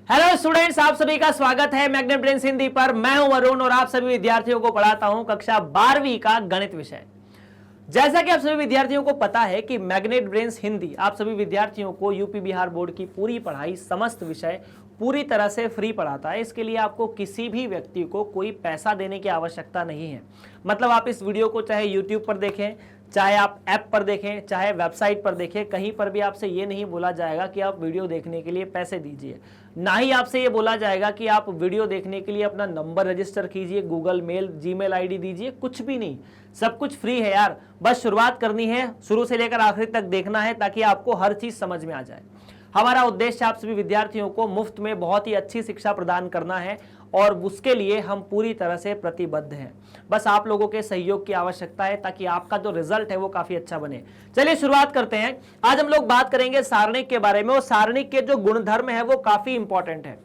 Hello students, आप सभी का स्वागत है मैग्नेट ब्रेन्स हिंदी पर। मैं हूं वरुण और आप सभी विद्यार्थियों को पढ़ाता हूं कक्षा 12वीं का गणित विषय। जैसा कि आप सभी विद्यार्थियों को पता है कि मैग्नेट ब्रेन्स हिंदी आप सभी विद्यार्थियों को यूपी बिहार बोर्ड की पूरी पढ़ाई, समस्त विषय पूरी तरह से फ्री पढ़ाता है। इसके लिए आपको किसी भी व्यक्ति को कोई पैसा देने की आवश्यकता नहीं है। मतलब आप इस वीडियो को चाहे यूट्यूब पर देखें, चाहे आप ऐप पर देखें, चाहे वेबसाइट पर देखें, कहीं पर भी आपसे ये नहीं बोला जाएगा कि आप वीडियो देखने के लिए पैसे दीजिए। ना ही आपसे ये बोला जाएगा कि आप वीडियो देखने के लिए अपना नंबर रजिस्टर कीजिए, गूगल मेल, जीमेल आईडी दीजिए, कुछ भी नहीं। सब कुछ फ्री है यार। बस शुरुआत करनी है, शुरू से लेकर आखिर तक देखना है ताकि आपको हर चीज समझ में आ जाए। हमारा उद्देश्य आप सभी विद्यार्थियों को मुफ्त में बहुत ही अच्छी शिक्षा प्रदान करना है और उसके लिए हम पूरी तरह से प्रतिबद्ध हैं। बस आप लोगों के सहयोग की आवश्यकता है ताकि आपका जो रिजल्ट है वो काफी अच्छा बने। चलिए शुरुआत करते हैं। आज हम लोग बात करेंगे सारणिक के बारे में और सारणिक के जो गुणधर्म है वो काफी इंपॉर्टेंट है,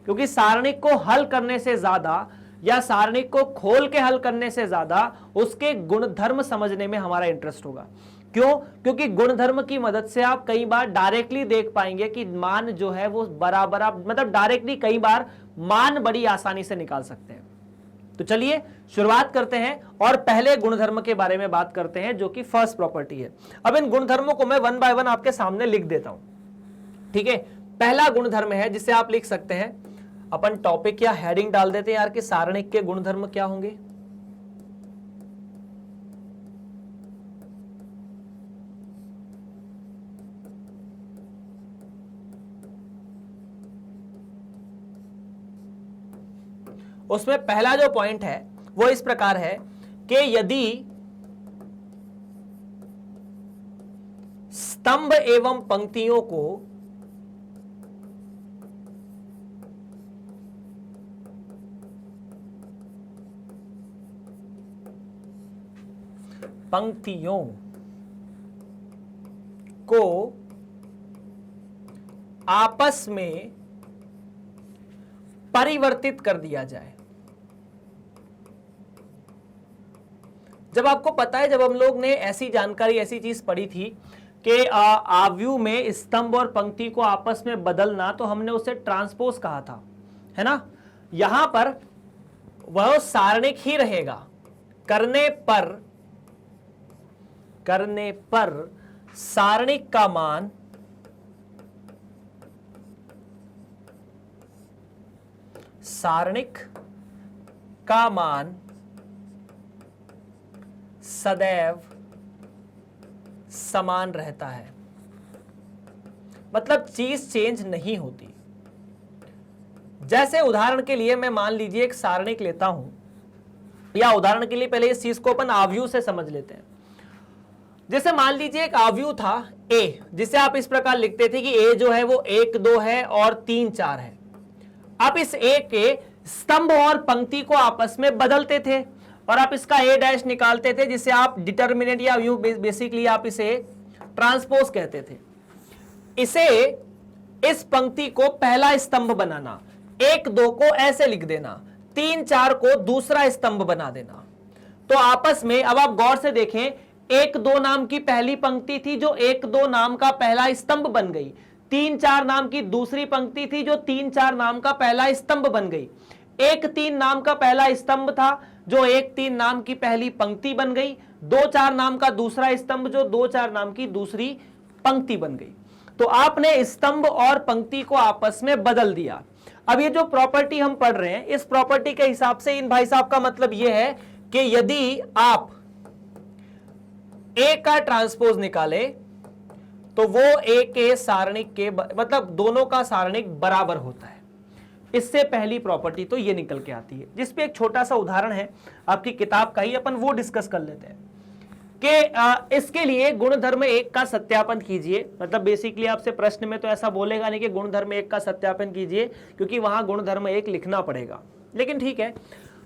क्योंकि सारणिक को हल करने से ज्यादा या सारणिक को खोल के हल करने से ज्यादा उसके गुणधर्म समझने में हमारा इंटरेस्ट होगा। क्यों? क्योंकि गुणधर्म की मदद से आप कई बार डायरेक्टली देख पाएंगे कि मान जो है वो बराबर, मतलब डायरेक्टली कई बार मान बड़ी आसानी से निकाल सकते हैं। तो चलिए शुरुआत करते हैं और पहले गुणधर्म के बारे में बात करते हैं जो कि फर्स्ट प्रॉपर्टी है। अब इन गुणधर्मों को मैं वन बाय वन आपके सामने लिख देता हूं, ठीक है। पहला गुणधर्म है जिसे आप लिख सकते हैं, अपन टॉपिक या हेडिंग डाल देते हैं यार कि सारणिक के गुणधर्म क्या होंगे। उसमें पहला जो पॉइंट है वो इस प्रकार है कि यदि स्तंभ एवं पंक्तियों को आपस में परिवर्तित कर दिया जाए। जब आपको पता है, जब हम लोग ने ऐसी जानकारी, ऐसी चीज पढ़ी थी कि आव्यूह में स्तंभ और पंक्ति को आपस में बदलना, तो हमने उसे ट्रांसपोज कहा था, है ना। यहां पर वह सारणिक ही रहेगा। करने पर सारणिक का मान सदैव समान रहता है। मतलब चीज चेंज नहीं होती। जैसे उदाहरण के लिए मैं मान लीजिए एक सारणिक लेता हूं, या उदाहरण के लिए पहले इस चीज को अपन आव्यूह से समझ लेते हैं। जैसे मान लीजिए एक आव्यूह था ए, जिसे आप इस प्रकार लिखते थे कि ए जो है वो 1 2 है और 3 4 है। आप इस ए के स्तंभ और पंक्ति को आपस में बदलते थे और आप इसका ए डैश निकालते थे, जिसे आप डिटर्मिनेंट या यूं बेसिकली आप इसे ट्रांसपोज कहते थे। इसे, इस पंक्ति को पहला स्तंभ बनाना, 1 2 को ऐसे लिख देना, 3 4 को दूसरा स्तंभ बना देना। तो आपस में अब आप गौर से देखें, 1 2 नाम की पहली पंक्ति थी जो 1 2 नाम का पहला स्तंभ बन गई। 3 4 नाम की दूसरी पंक्ति थी जो 3 4 नाम का पहला स्तंभ बन गई। 1 3 नाम का पहला स्तंभ था जो 1 3 नाम की पहली पंक्ति बन गई। 2 4 नाम का दूसरा स्तंभ जो 2 4 नाम की दूसरी पंक्ति बन गई। तो आपने स्तंभ और पंक्ति को आपस में बदल दिया। अब ये जो प्रॉपर्टी हम पढ़ रहे हैं, इस प्रॉपर्टी के हिसाब से इन भाई साहब का मतलब यह है कि यदि आप ए का ट्रांसपोज निकाले तो वो ए के सारणिक के, मतलब दोनों का सारणिक बराबर होता है। इससे पहली प्रॉपर्टी तो ये निकल के आती है, जिसपे एक छोटा सा उदाहरण है आपकी किताब का ही, अपन वो डिस्कस कर लेते हैं कि इसके लिए गुणधर्म 1 का सत्यापन कीजिए। मतलब बेसिकली आपसे प्रश्न में तो ऐसा बोलेगा नहीं कि गुणधर्म 1 का सत्यापन कीजिए, क्योंकि वहां गुणधर्म 1 लिखना पड़ेगा। लेकिन ठीक है,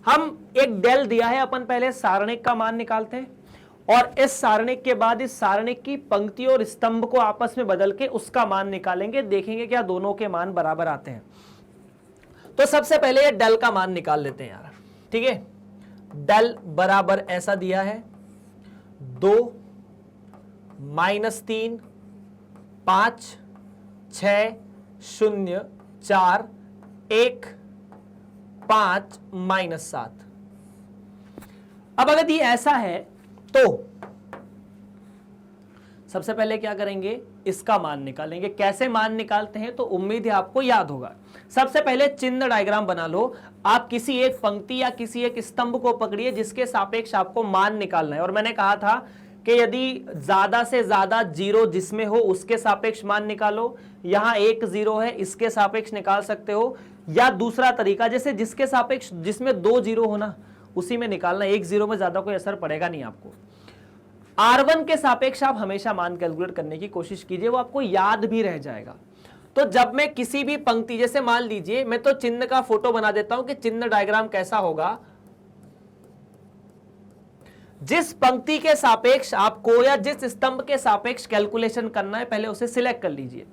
हम एक डेल दिया है, अपन पहले सारणिक का मान निकालते हैं और इस सारणिक के बाद इस सारणिक की पंक्ति और स्तंभ को आपस में बदल के उसका मान निकालेंगे। देखेंगे क्या दोनों के मान बराबर आते हैं। तो सबसे पहले ये डेल का मान निकाल लेते हैं यार, ठीक है। डेल बराबर ऐसा दिया है, 2 -3 5 6 0 4 1 5 -7। अब अगर ये ऐसा है तो सबसे पहले क्या करेंगे, इसका मान निकालेंगे। कैसे मान निकालते हैं तो उम्मीद है आपको याद होगा। सबसे पहले चिन्ह डायग्राम बना लो। आप किसी एक पंक्ति या किसी एक स्तंभ को पकड़िए जिसके सापेक्ष आपको मान निकालना है। और मैंने कहा था कि यदि ज्यादा से ज्यादा जीरो जिसमें हो उसके सापेक्ष मान निकालो। यहां एक जीरो है, इसके सापेक्ष निकाल सकते हो, या दूसरा तरीका जैसे जिसके सापेक्ष जिसमें 2 जीरो हो ना उसी में निकालना। एक जीरो में ज्यादा कोई असर पड़ेगा नहीं आपको। R1 के सापेक्ष आप हमेशा मान कैलकुलेट करने की कोशिश कीजिए, वो आपको याद भी रह जाएगा। तो जब मैं किसी भी पंक्ति, जैसे मान लीजिए मैं तो चिन्ह का फोटो बना देता हूं कि चिन्ह डायग्राम कैसा होगा। जिस पंक्ति के सापेक्ष आपको या जिस स्तंभ के सापेक्ष कैलकुलेशन करना है पहले उसे सिलेक्ट कर लीजिए।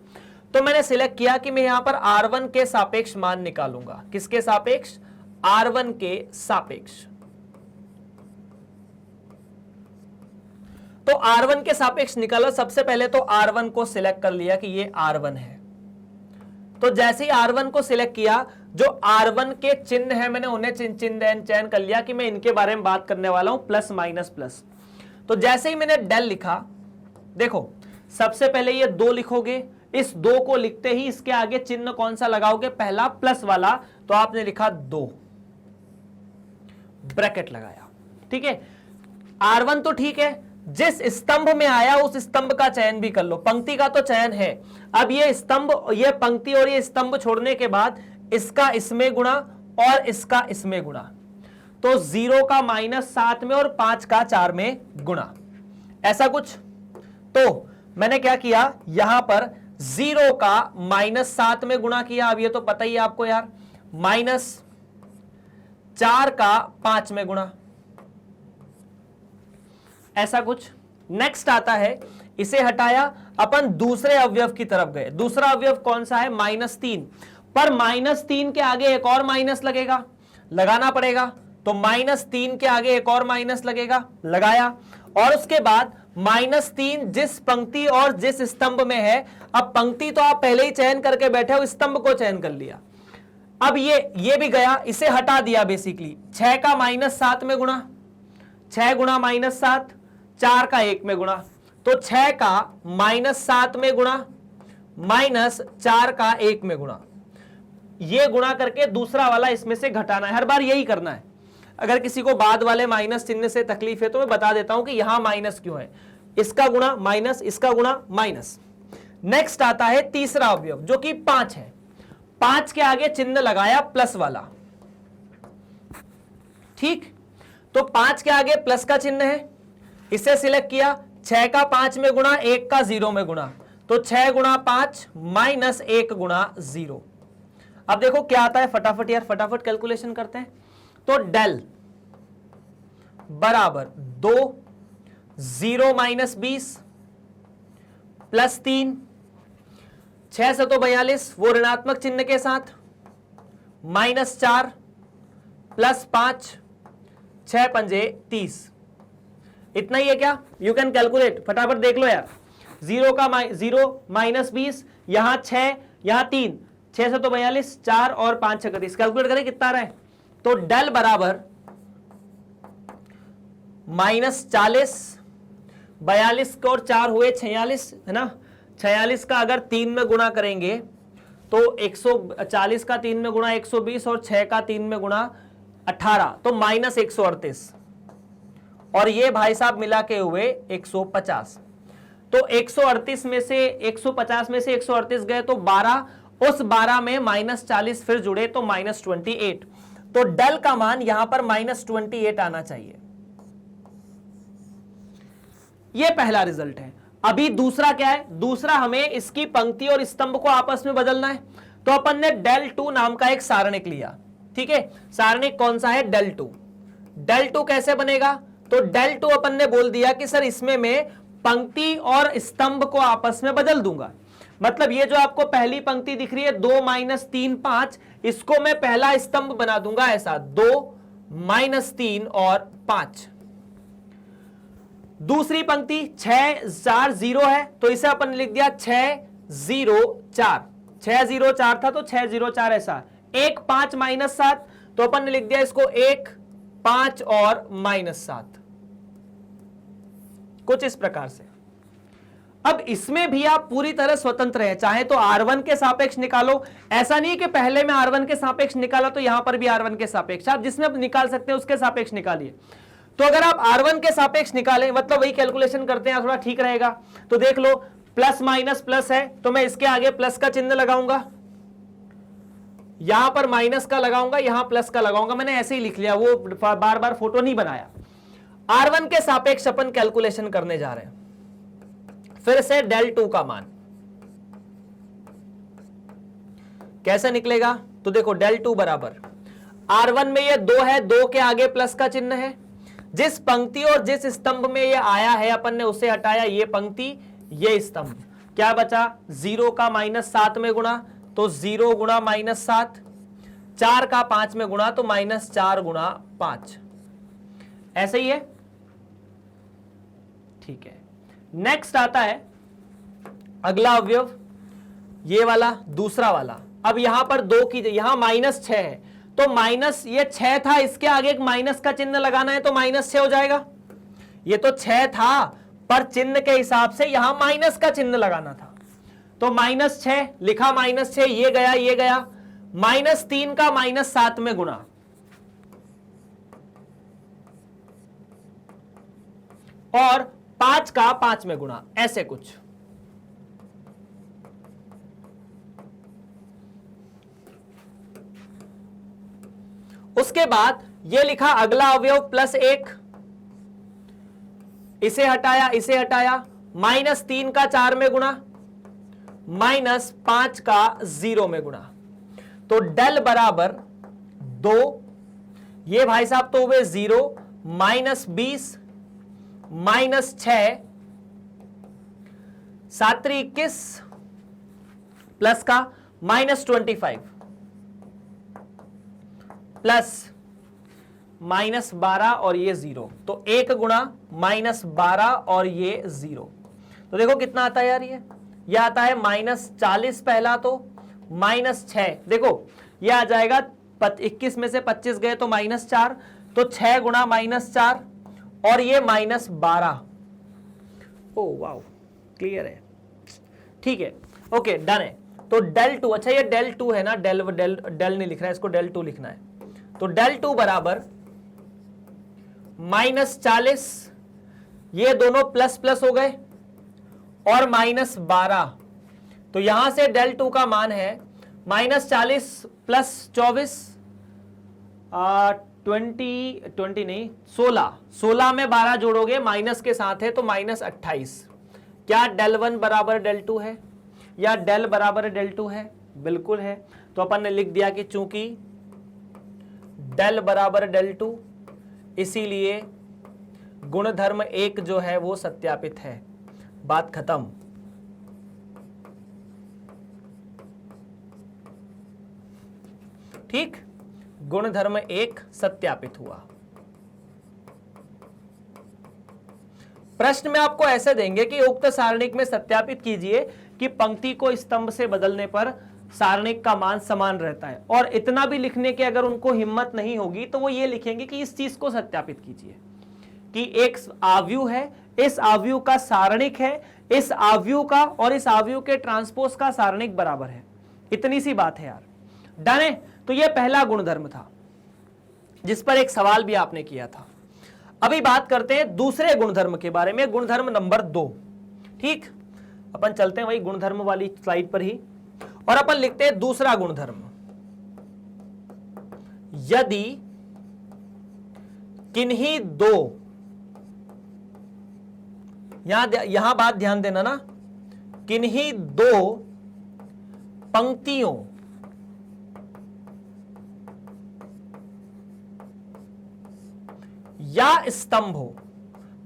तो मैंने सिलेक्ट किया कि मैं यहां पर R1 के सापेक्ष मान निकालूंगा। किसके सापेक्ष? R1 के सापेक्ष। तो R1 के सापेक्ष निकालो। सबसे पहले तो R1 को सिलेक्ट कर लिया कि ये R1 है। तो जैसे ही R1 को सिलेक्ट किया, जो R1 के चिन्ह है मैंने उन्हें चयन कर लिया कि मैं इनके बारे में बात करने वाला हूं, प्लस माइनस प्लस। तो जैसे ही मैंने डेल लिखा, देखो सबसे पहले ये 2 लिखोगे। इस 2 को लिखते ही इसके आगे चिन्ह कौन सा लगाओगे? पहला प्लस वाला। तो आपने लिखा 2, ब्रैकेट लगाया। ठीक है, R1 तो ठीक है, जिस स्तंभ में आया उस स्तंभ का चयन भी कर लो। पंक्ति का तो चयन है। अब ये स्तंभ, ये पंक्ति और ये स्तंभ छोड़ने के बाद इसका इसमें गुणा और इसका इसमें गुणा। तो 0 का -7 में और 5 का 4 में गुणा, ऐसा कुछ। तो मैंने क्या किया, यहां पर 0 का -7 में गुणा किया। अब ये तो पता ही है आपको यार, -4 का 5 में गुणा, ऐसा कुछ। नेक्स्ट आता है, इसे हटाया, अपन दूसरे अवयव की तरफ गए। दूसरा अवयव कौन सा है? -3। पर -3 के आगे एक और माइनस लगेगा, लगाना पड़ेगा। तो -3 के आगे एक और माइनस लगेगा, लगाया। और उसके बाद -3 जिस पंक्ति और जिस स्तंभ में है। अब पंक्ति तो आप पहले ही चयन करके बैठे हो, स्तंभ को चयन कर लिया। अब ये भी गया, इसे हटा दिया बेसिकली। 6 का -7 में गुणा, 6 गुणा -7, 4 का 1 में गुणा। तो 6 का -7 में गुणा -4 का 1 में गुणा। ये गुणा करके दूसरा वाला इसमें से घटाना है। हर बार यही करना है। अगर किसी को बाद वाले माइनस चिन्ह से तकलीफ है तो मैं बता देता हूं कि यहां माइनस क्यों है। इसका गुणा माइनस, इसका गुणा माइनस। नेक्स्ट आता है तीसरा अवयव जो कि 5 है। 5 के आगे चिन्ह लगाया प्लस वाला। ठीक, तो 5 के आगे प्लस का चिन्ह है, इसे सिलेक्ट किया। 6 का 5 में गुणा, 1 का 0 में गुणा। तो 6 गुणा 5 -1 गुणा 0। अब देखो क्या आता है, फटाफट यार, फटाफट कैलकुलेशन करते हैं। तो डेल बराबर 2, 0 -20 प्लस 3, 6 से तो 42, वो ऋणात्मक चिन्ह के साथ, -4 प्लस 5, 6 पंजे 30। इतना ही है क्या? यू कैन कैलकुलेट, फटाफट देख लो यार। 0 -20, यहां 6, यहां 3, 6 से तो 42, 4 और 5 36। कैलकुलेट करें कितना रहा है। तो डेल बराबर -40, 42 को और 4 हुए 46, है ना। 46 का अगर 3 में गुणा करेंगे तो 140 का 3 में गुणा 120 और 6 का 3 में गुणा 18, तो -138। और ये भाई साहब मिला के हुए 150। तो 138 में से 150 में से 138 गए तो 12, उस 12 में -40 फिर जुड़े तो -28। तो डेल का मान यहां पर -28 आना चाहिए। यह पहला रिजल्ट है। अभी दूसरा क्या है? दूसरा हमें इसकी पंक्ति और स्तंभ को आपस में बदलना है। तो अपन ने del 2 नाम का एक सारणिक लिया। ठीक है, सारणिक कौन सा है? del 2। del 2 कैसे बनेगा? तो del 2 अपन ने बोल दिया कि सर इसमें मैं पंक्ति और स्तंभ को आपस में बदल दूंगा। मतलब ये जो आपको पहली पंक्ति दिख रही है 2 -3 5, इसको मैं पहला स्तंभ बना दूंगा ऐसा 2 -3 और 5। दूसरी पंक्ति 6 4 0 है तो इसे अपन लिख दिया 6 0 4। 6 0 4 था तो 6 0 4 ऐसा। 1 5 -7, तो अपन ने लिख दिया इसको 1 5 और -7, कुछ इस प्रकार से। अब इसमें भी आप पूरी तरह स्वतंत्र हैं, चाहे तो R1 के सापेक्ष निकालो, ऐसा नहीं कि पहले में R1 के सापेक्ष निकाला तो यहां पर भी R1 के सापेक्ष, आप जिसमें आप निकाल सकते हैं उसके सापेक्ष निकालिए। तो अगर आप R1 के सापेक्ष निकालें, मतलब वही कैलकुलेशन करते हैं, थोड़ा ठीक रहेगा। तो देख लो, प्लस माइनस प्लस है तो मैं इसके आगे प्लस का चिन्ह लगाऊंगा, यहां पर माइनस का लगाऊंगा, यहां प्लस का लगाऊंगा, मैंने ऐसे ही लिख लिया, वो बार बार फोटो नहीं बनाया। R1 के सापेक्ष अपन कैलकुलेशन करने जा रहे हैं। फिर से del 2 का मान कैसे निकलेगा, तो देखो del 2 बराबर R1 में ये 2 है, 2 के आगे प्लस का चिन्ह है, जिस पंक्ति और जिस स्तंभ में ये आया है अपन ने उसे हटाया, ये पंक्ति ये स्तंभ, क्या बचा 0 का -7 में गुणा, तो 0 गुणा -7, 4 का 5 में गुणा तो -4 गुणा 5, ऐसे ही है, ठीक है। नेक्स्ट आता है अगला अवयव, ये वाला दूसरा वाला। अब यहां पर 2 की, यहां -6 है, तो माइनस, ये 6 था, इसके आगे एक माइनस का चिन्ह लगाना है तो -6 हो जाएगा। ये तो 6 था पर चिन्ह के हिसाब से यहां माइनस का चिन्ह लगाना था, तो -6 लिखा, -6, ये गया, -3 का -7 में गुणा, और 5 का 5 में गुणा, ऐसे कुछ। उसके बाद ये लिखा अगला अवयव +1, इसे हटाया, -3 का 4 में गुणा, -5 का 0 में गुणा, तो डेल बराबर 2, ये भाई साहब तो हुए 0, -20, -6, 7 3 21, प्लस का -25, प्लस -12 और ये 0, तो 1 गुणा -12 और ये 0, तो देखो कितना आता है यार, ये आता है -40 पहला, तो -6, देखो ये आ जाएगा 21 में से 25 गए तो -4, तो 6 गुणा -4 और ये -12। ओ वाओ, क्लियर है, ठीक है, ओके डन है। तो del 2, अच्छा ये del 2 है ना, del नहीं लिख रहा है, इसको del 2 लिखना है, तो del 2 बराबर -40, ये दोनों प्लस प्लस हो गए, और -12, तो यहां से del 2 का मान है -40 + 24, 20 नहीं 16 में 12 जोड़ोगे माइनस के साथ है तो -28। क्या del 1 बराबर del 2 है, या del बराबर del 2 है, बिल्कुल है। तो अपन ने लिख दिया कि चूंकि del बराबर del 2, इसीलिए गुणधर्म 1 जो है वो सत्यापित है, बात खत्म। ठीक, गुणधर्म 1 सत्यापित हुआ। प्रश्न में आपको ऐसे देंगे कि उक्त सारणिक में सत्यापित कीजिए कि पंक्ति को स्तंभ से बदलने पर सारणिक का मान समान रहता है, और इतना भी लिखने की अगर उनको हिम्मत नहीं होगी तो वो ये लिखेंगे कि इस चीज को सत्यापित कीजिए कि एक आव्यूह है, इस आव्यूह का सारणिक है, इस आव्यूह का और इस आव्यूह के ट्रांसपोज का सारणिक बराबर है। इतनी सी बात है यार, डन है। तो ये पहला गुणधर्म था जिस पर एक सवाल भी आपने किया था। अभी बात करते हैं दूसरे गुणधर्म के बारे में, गुणधर्म नंबर 2। ठीक, अपन चलते हैं वही गुणधर्म वाली स्लाइड पर ही, और अपन लिखते हैं दूसरा गुणधर्म, यदि किन्हीं दो, यहां बात ध्यान देना ना, किन्हीं दो पंक्तियों या स्तंभ हो,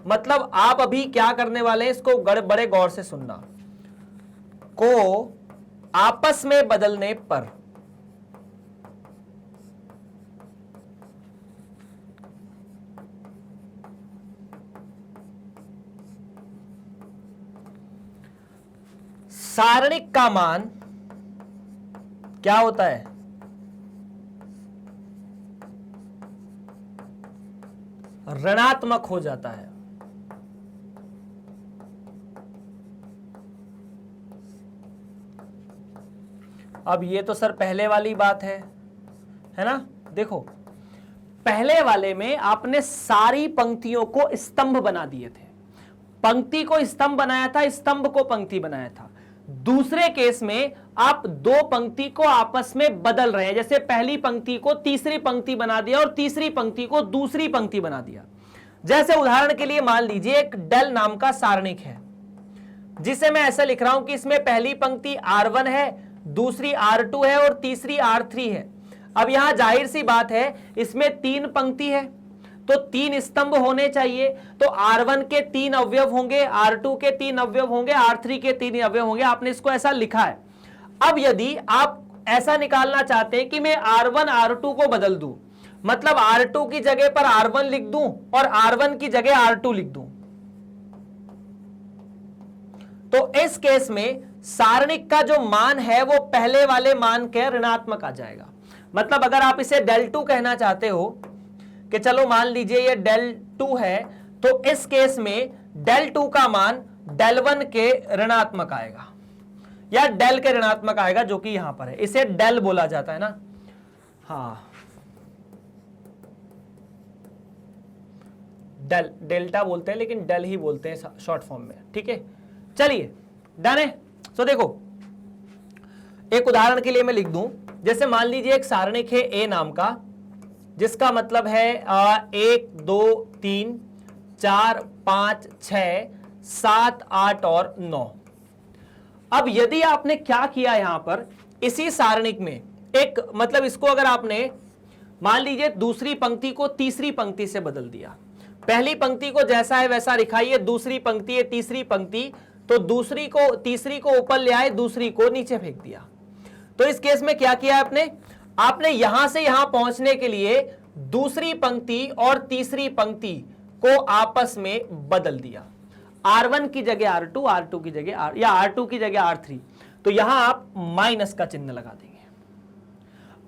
मतलब आप अभी क्या करने वाले हैं, इसको बड़े गौर से सुनना, को आपस में बदलने पर सारणिक का मान क्या होता है, ऋणात्मक हो जाता है। अब ये तो सर पहले वाली बात है ना। देखो पहले वाले में आपने सारी पंक्तियों को स्तंभ बना दिए थे, पंक्ति को स्तंभ बनाया था, स्तंभ को पंक्ति बनाया था। दूसरे केस में आप दो पंक्ति को आपस में बदल रहे हैं, जैसे पहली पंक्ति को तीसरी पंक्ति बना दिया और तीसरी पंक्ति को दूसरी पंक्ति बना दिया। जैसे उदाहरण के लिए मान लीजिए एक डेल नाम का सारणिक है, जिसे मैं ऐसा लिख रहा हूं कि इसमें पहली पंक्ति R1 है, दूसरी R2 है और तीसरी R3 है। अब यहां जाहिर सी बात है, इसमें तीन पंक्ति है तो तीन स्तंभ होने चाहिए, तो R1 के तीन अवयव होंगे, R2 के तीन अवयव होंगे, R3 के तीन अवयव होंगे। आपने इसको ऐसा लिखा है। अब यदि आप ऐसा निकालना चाहते हैं कि मैं R1 R2 को बदल दूं, मतलब R2 की जगह पर R1 लिख दूं और R1 की जगह R2 लिख दूं, तो इस केस में सारणिक का जो मान है वो पहले वाले मान के ऋणात्मक आ जाएगा। मतलब अगर आप इसे del 2 कहना चाहते हो कि चलो मान लीजिए ये del 2 है, तो इस केस में del 2 का मान del 1 के ऋणात्मक आएगा या del के ऋणात्मक आएगा, जो कि यहां पर है। इसे del बोला जाता है ना, हाँ del, डेल्टा बोलते हैं लेकिन del ही बोलते हैं शॉर्ट फॉर्म में। ठीक है, चलिए डन है। सो देखो एक उदाहरण के लिए मैं लिख दूं, जैसे मान लीजिए एक सारणिक है A नाम का, जिसका मतलब है 1 2 3 4 5 6 7 8 और 9। अब यदि आपने क्या किया यहां पर, इसी सारणिक में एक मतलब इसको अगर आपने मान लीजिए दूसरी पंक्ति को तीसरी पंक्ति से बदल दिया, पहली पंक्ति को जैसा है वैसा लिखाइए, दूसरी पंक्ति है तीसरी पंक्ति, तो दूसरी को तीसरी को ऊपर ले आए, दूसरी को नीचे फेंक दिया। तो इस केस में क्या किया आपने यहां से यहां पहुंचने के लिए दूसरी पंक्ति और तीसरी पंक्ति को आपस में बदल दिया। R1 की जगह R2, R2 की जगह R या R2 की जगह R3, तो यहां आप माइनस का चिन्ह लगा देंगे।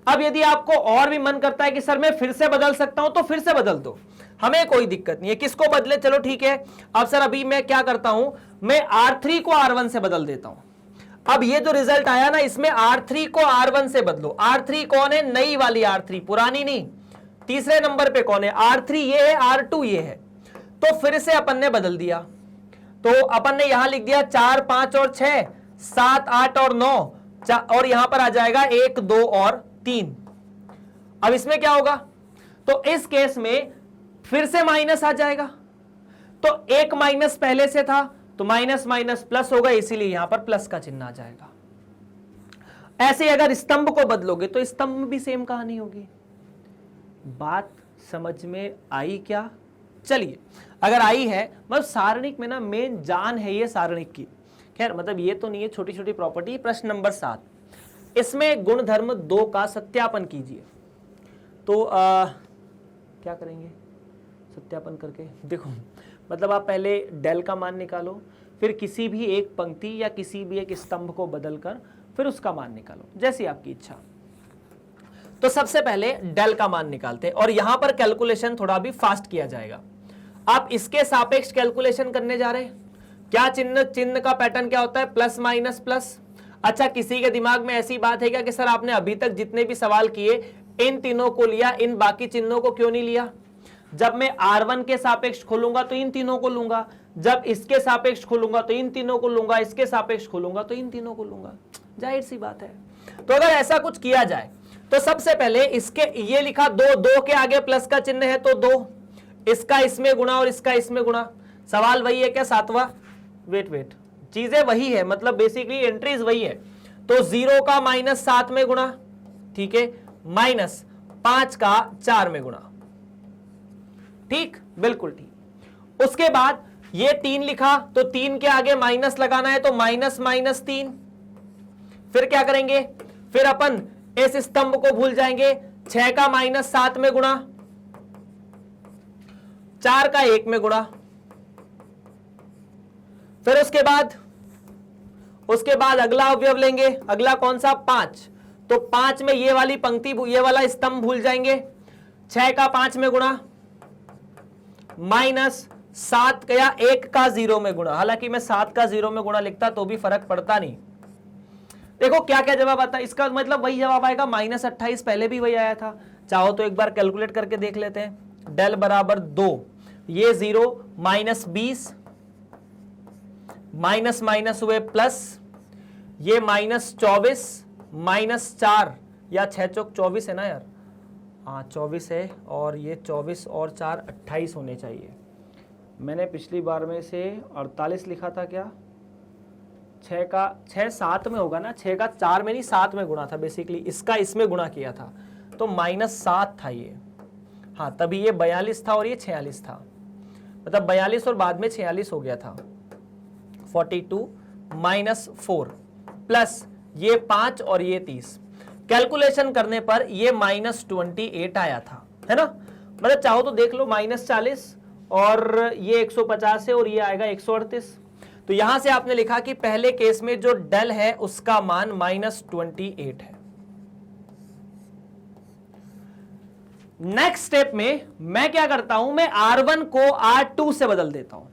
अब यदि आपको और भी मन करता है कि सर मैं फिर से बदल सकता हूं, तो फिर से बदल दो, हमें कोई दिक्कत नहीं है। किसको बदले, चलो ठीक है। अब सर अभी मैं क्या करता हूं, मैं R3 को R1 से बदल देता हूं। अब ये जो रिजल्ट आया ना, इसमें R3 को R1 से बदलो। R3 कौन है, नई वाली R3, पुरानी नहीं। तीसरे नंबर पे कौन है, R3 ये है, R2 ये है। तो फिर से अपन ने बदल दिया, तो अपन ने यहां लिख दिया 4 5 और 6 7 8 और 9, और यहां पर आ जाएगा 1 2 और 3। अब इसमें क्या होगा, तो इस केस में फिर से माइनस आ जाएगा, तो एक माइनस पहले से था तो माइनस माइनस प्लस होगा, इसीलिए यहां पर प्लस का चिन्ह आ जाएगा। ऐसे अगर स्तंभ को बदलोगे तो स्तंभ में भी सेम कहानी होगी। बात समझ में आई क्या? चलिए अगर आई है, मतलब सारणिक में ना मेन जान है ये सारणिक की। खैर मतलब ये तो नहीं है, छोटी छोटी प्रॉपर्टी। प्रश्न नंबर 7, इसमें गुणधर्म 2 का सत्यापन कीजिए। तो क्या करेंगे सत्यापन करके, देखो मतलब आप पहले डेल का मान निकालो, फिर किसी भी एक पंक्ति या किसी भी एक स्तंभ को बदलकर फिर उसका मान निकालो, जैसी आपकी इच्छा। तो सबसे पहले डेल का मान निकालते हैं, और यहां पर कैलकुलेशन थोड़ा भी फास्ट किया जाएगा। आप इसके सापेक्ष कैलकुलेशन करने जा रहे हैं। क्या चिन्ह का पैटर्न क्या होता है, प्लस माइनस प्लस। अच्छा, किसी के दिमाग में ऐसी बात है क्या कि सर आपने अभी तक जितने भी सवाल किए इन तीनों को लिया, इन बाकी चिन्हों को क्यों नहीं लिया? जब मैं R1 के सापेक्ष खोलूंगा तो इन तीनों को लूंगा, जब इसके सापेक्ष खोलूंगा तो इन तीनों को लूंगा, इसके सापेक्ष खोलूंगा तो इन तीनों को लूंगा। जाहिर सी बात है। तो अगर ऐसा कुछ किया जाए तो सबसे पहले इसके ये लिखा 2 के आगे प्लस का चिन्ह है तो 2, इसका इसमें गुणा और इसका इसमें गुणा। सवाल वही है क्या 7वां? वेट चीजें वही है, मतलब बेसिकली एंट्रीज वही है। तो 0 का -7 में गुणा, ठीक है, -5 का 4 में गुणा। ठीक, बिल्कुल ठीक। उसके बाद ये 3 लिखा तो 3 के आगे माइनस लगाना है तो -3। फिर क्या करेंगे, फिर अपन इस स्तंभ को भूल जाएंगे, 6 का -7 में गुणा, 4 का 1 में गुणा। फिर उसके बाद अगला अवयव लेंगे, अगला कौन सा, 5। तो 5 में ये वाली पंक्ति, ये वाला स्तंभ भूल जाएंगे, 6 का 5 में गुणा, माइनस 7 का या 1 का 0 में गुणा, हालांकि मैं 7 का 0 में गुणा लिखता तो भी फर्क पड़ता नहीं। देखो क्या क्या जवाब आता है, इसका मतलब वही जवाब आएगा -28, पहले भी वही आया था। चाहो तो एक बार कैलकुलेट करके देख लेते हैं। डेल बराबर 2, ये 0 -20 माइनस माइनस हुए प्लस, ये -24 -4 या 6 चौक 24 है ना यार, हाँ 24 है, और ये 24 और 4 28 होने चाहिए। मैंने पिछली बार में से 48 लिखा था क्या, 6 7 में होगा ना, 6 का 4 में नहीं 7 में गुणा था बेसिकली, इसका इसमें गुणा किया था तो -7 था ये, हाँ तभी ये 42 था और ये 46 था, मतलब 42 और बाद में 46 हो गया था। 42 -4 प्लस ये 5 और ये 30, कैलकुलेशन करने पर ये -28 आया था, है ना। मतलब चाहो तो देख लो, -40 और ये 150 है और ये आएगा 138। तो यहां से आपने लिखा कि पहले केस में जो डेल है उसका मान -28 है। नेक्स्ट स्टेप में मैं क्या करता हूं, मैं R1 को R2 से बदल देता हूं।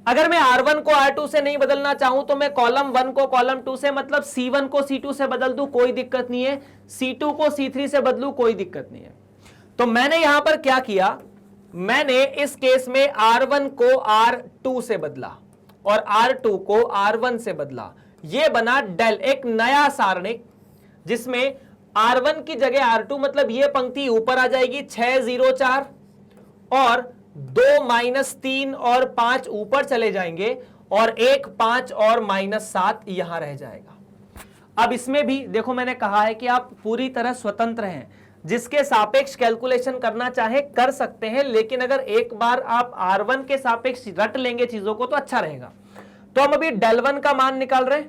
अगर मैं R1 को R2 से नहीं बदलना चाहूं तो मैं कॉलम 1 को कॉलम 2 से, मतलब C1 को C2 से बदल दूं, कोई दिक्कत नहीं है। C2 को C3 से बदलूं, कोई दिक्कत नहीं है। तो मैंने यहां पर क्या किया, मैंने इस केस में R1 को R2 से बदला और R2 को R1 से बदला, यह बना डेल, एक नया सारणिक जिसमें R1 की जगह R2, मतलब यह पंक्ति ऊपर आ जाएगी 6 0 4 और 2 -3 और 5 ऊपर चले जाएंगे और 1 5 और -7 यहां रह जाएगा। अब इसमें भी देखो मैंने कहा है कि आप पूरी तरह स्वतंत्र हैं, जिसके सापेक्ष कैलकुलेशन करना चाहे कर सकते हैं, लेकिन अगर एक बार आप R1 के सापेक्ष रट लेंगे चीजों को तो अच्छा रहेगा। तो हम अभी डेल 1 का मान निकाल रहे हैं,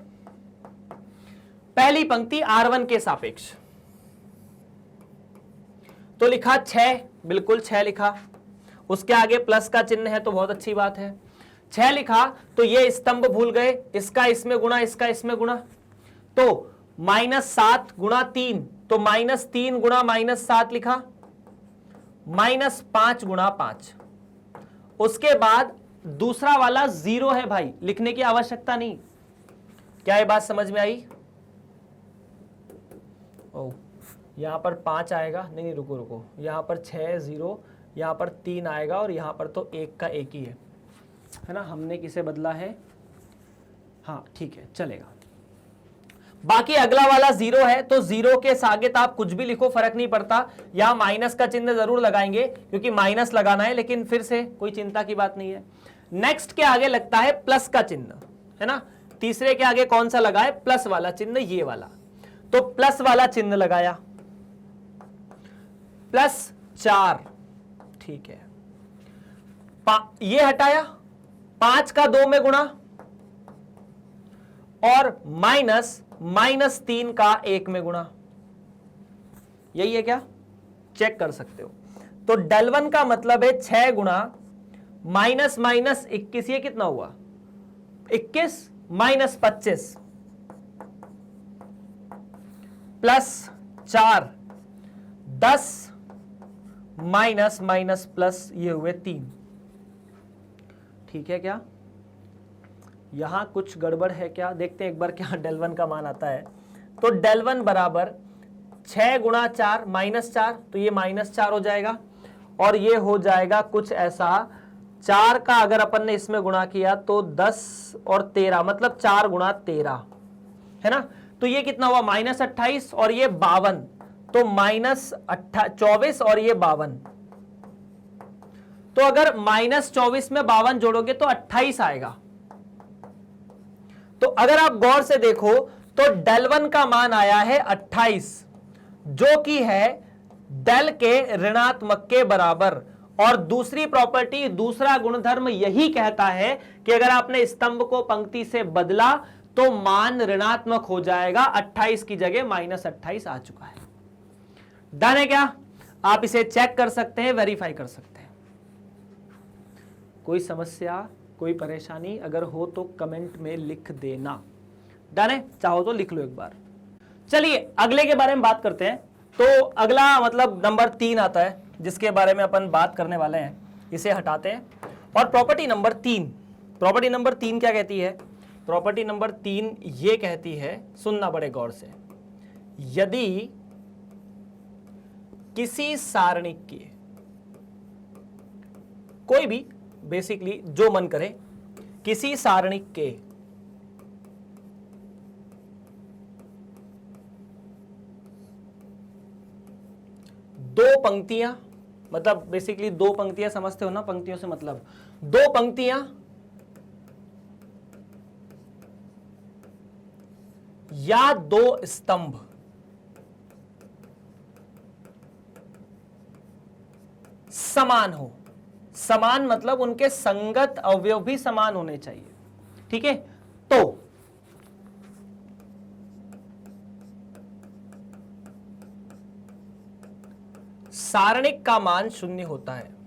पहली पंक्ति R1 के सापेक्ष, तो लिखा 6, बिल्कुल 6 लिखा, उसके आगे प्लस का चिन्ह है तो बहुत अच्छी बात है। 6 लिखा तो ये स्तंभ भूल गए, इसका इसमें गुणा, इसका इसमें गुणा, तो -7 गुणा 3, तो -3 गुणा -7 लिखा, -5 गुणा 5। उसके बाद दूसरा वाला 0 है भाई, लिखने की आवश्यकता नहीं। क्या ये बात समझ में आई? ओ यहां पर 5 आएगा, नहीं रुको रुको, यहां पर 6 0, यहां पर 3 आएगा और यहां पर तो 1 का 1 ही है ना, हमने किसे बदला है, हाँ ठीक है चलेगा। बाकी अगला वाला 0 है तो 0 के आगे तो आप कुछ भी लिखो फर्क नहीं पड़ता, यहां माइनस का चिन्ह जरूर लगाएंगे क्योंकि माइनस लगाना है, लेकिन फिर से कोई चिंता की बात नहीं है। नेक्स्ट के आगे लगता है प्लस का चिन्ह, है ना, तीसरे के आगे कौन सा लगा है, प्लस वाला चिन्ह, ये वाला, तो प्लस वाला चिन्ह लगाया, +4, ठीक है, ये हटाया, 5 का 2 में गुणा और -3 का 1 में गुणा, यही है क्या, चेक कर सकते हो। तो डेल 1 का मतलब है 6 गुणा -21, ये कितना हुआ 21 -25 +4 10 माइनस प्लस ये हुए 3, ठीक है क्या, यहां कुछ गड़बड़ है क्या, देखते हैं एक बार क्या डेल 1 का मान आता है। तो डेल 1 बराबर 6 गुणा 4 -4, तो ये -4 हो जाएगा और ये हो जाएगा कुछ ऐसा, 4 का अगर अपन ने इसमें गुणा किया तो 10 और 13, मतलब 4 गुणा 13, है ना, तो ये कितना हुआ -28 और ये 52, तो -24 और ये 52, तो अगर -24 में 52 जोड़ोगे तो 28 आएगा। तो अगर आप गौर से देखो तो डेल 1 का मान आया है 28, जो कि है डेल के ऋणात्मक के बराबर। और दूसरी प्रॉपर्टी, दूसरा गुणधर्म यही कहता है कि अगर आपने स्तंभ को पंक्ति से बदला तो मान ऋणात्मक हो जाएगा, 28 की जगह -28 आ चुका है। डन है क्या, आप इसे चेक कर सकते हैं, वेरीफाई कर सकते हैं। कोई समस्या, कोई परेशानी अगर हो तो कमेंट में लिख देना। डन है, चाहो तो लिख लो एक बार। चलिए अगले के बारे में बात करते हैं। तो अगला मतलब नंबर 3 आता है जिसके बारे में अपन बात करने वाले हैं, इसे हटाते हैं। और प्रॉपर्टी नंबर 3 क्या कहती है? प्रॉपर्टी नंबर 3 ये कहती है, सुनना बड़े गौर से, यदि किसी सारणिक के, कोई भी बेसिकली जो मन करे, किसी सारणिक के दो पंक्तियां, मतलब बेसिकली दो पंक्तियां समझते हो ना, पंक्तियों से मतलब दो पंक्तियां या दो स्तंभ समान हो। समान मतलब उनके संगत अवयव भी समान होने चाहिए, ठीक है? तो सारणिक का मान 0 होता है।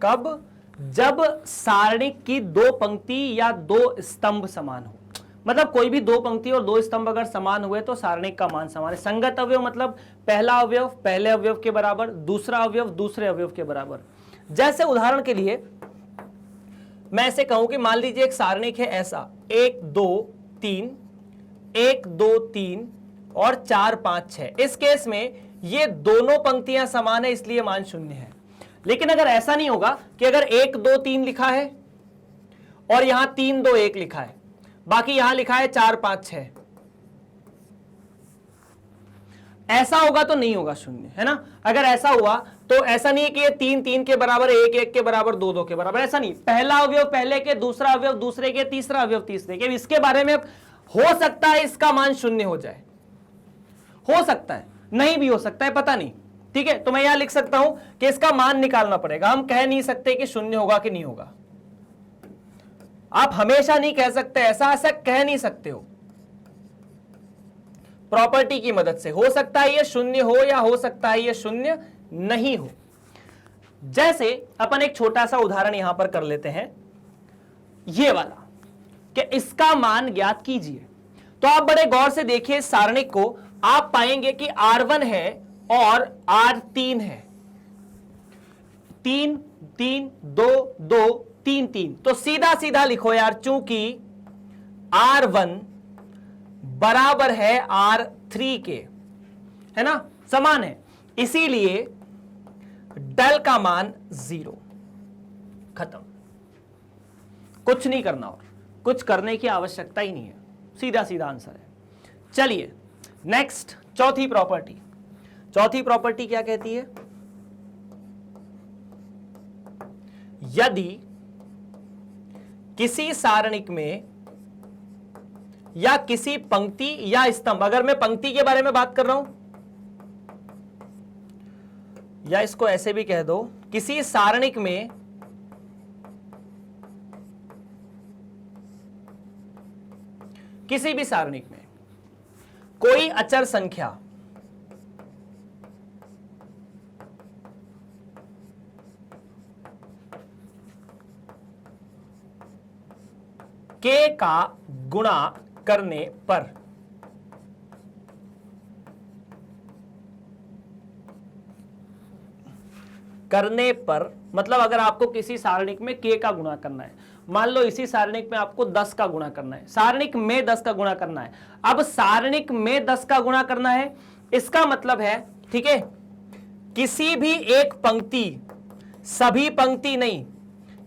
कब? जब सारणिक की दो पंक्ति या दो स्तंभ समान हो। मतलब कोई भी दो पंक्ति और दो स्तंभ अगर समान हुए तो सारणिक का मान समान है। संगत अवयव मतलब पहला अवयव पहले अवयव के बराबर, दूसरा अवयव दूसरे अवयव के बराबर। जैसे उदाहरण के लिए मैं ऐसे कहूं कि मान लीजिए एक सारणिक है ऐसा 1 2 3 1 2 3 और 4 5 6। इस केस में ये दोनों पंक्तियां समान है, इसलिए मान 0 है। लेकिन अगर ऐसा नहीं होगा कि अगर 1 2 3 लिखा है और यहां 3 2 1 लिखा है, बाकी यहां लिखा है 4 5 6, ऐसा होगा तो नहीं होगा 0, है ना? अगर ऐसा हुआ तो ऐसा नहीं है कि ये 3 3 के बराबर, 1 1 के बराबर, 2 2 के बराबर, ऐसा नहीं। पहला अवयव पहले के, दूसरा अवयव दूसरे के, तीसरा अवयव तीसरे के। इसके बारे में हो सकता है इसका मान 0 हो जाए, हो सकता है, नहीं भी हो सकता है, पता नहीं, ठीक है? तो मैं यहां लिख सकता हूं कि इसका मान निकालना पड़ेगा। हम कह नहीं सकते कि 0 होगा कि नहीं होगा। आप हमेशा नहीं कह सकते, ऐसा कह नहीं सकते हो। प्रॉपर्टी की मदद से हो सकता है ये 0 हो या हो सकता है ये 0 नहीं हो। जैसे अपन एक छोटा सा उदाहरण यहां पर कर लेते हैं, ये वाला, कि इसका मान ज्ञात कीजिए। तो आप बड़े गौर से देखिए सारणिक को, आप पाएंगे कि R1 है और R3 है, 3 3 2 2 3 3। तो सीधा सीधा लिखो यार, चूंकि R1 बराबर है R3 के, है ना, समान है, इसीलिए डेल का मान 0। खत्म, कुछ नहीं करना और कुछ करने की आवश्यकता ही नहीं है, सीधा सीधा आंसर है। चलिए नेक्स्ट, चौथी प्रॉपर्टी। चौथी प्रॉपर्टी क्या कहती है? यदि किसी सारणिक में या किसी पंक्ति या स्तंभ, अगर मैं पंक्ति के बारे में बात कर रहा हूं, या इसको ऐसे भी कह दो, किसी सारणिक में किसी भी सारणिक में कोई अचर संख्या k का गुणा करने पर मतलब अगर आपको किसी सारणिक में k का गुणा करना है, मान लो इसी सारणिक में आपको 10 का गुणा करना है, सारणिक में 10 का गुणा करना है। अब सारणिक में 10 का गुणा करना है, इसका मतलब है, ठीक है, किसी भी एक पंक्ति, सभी पंक्ति नहीं,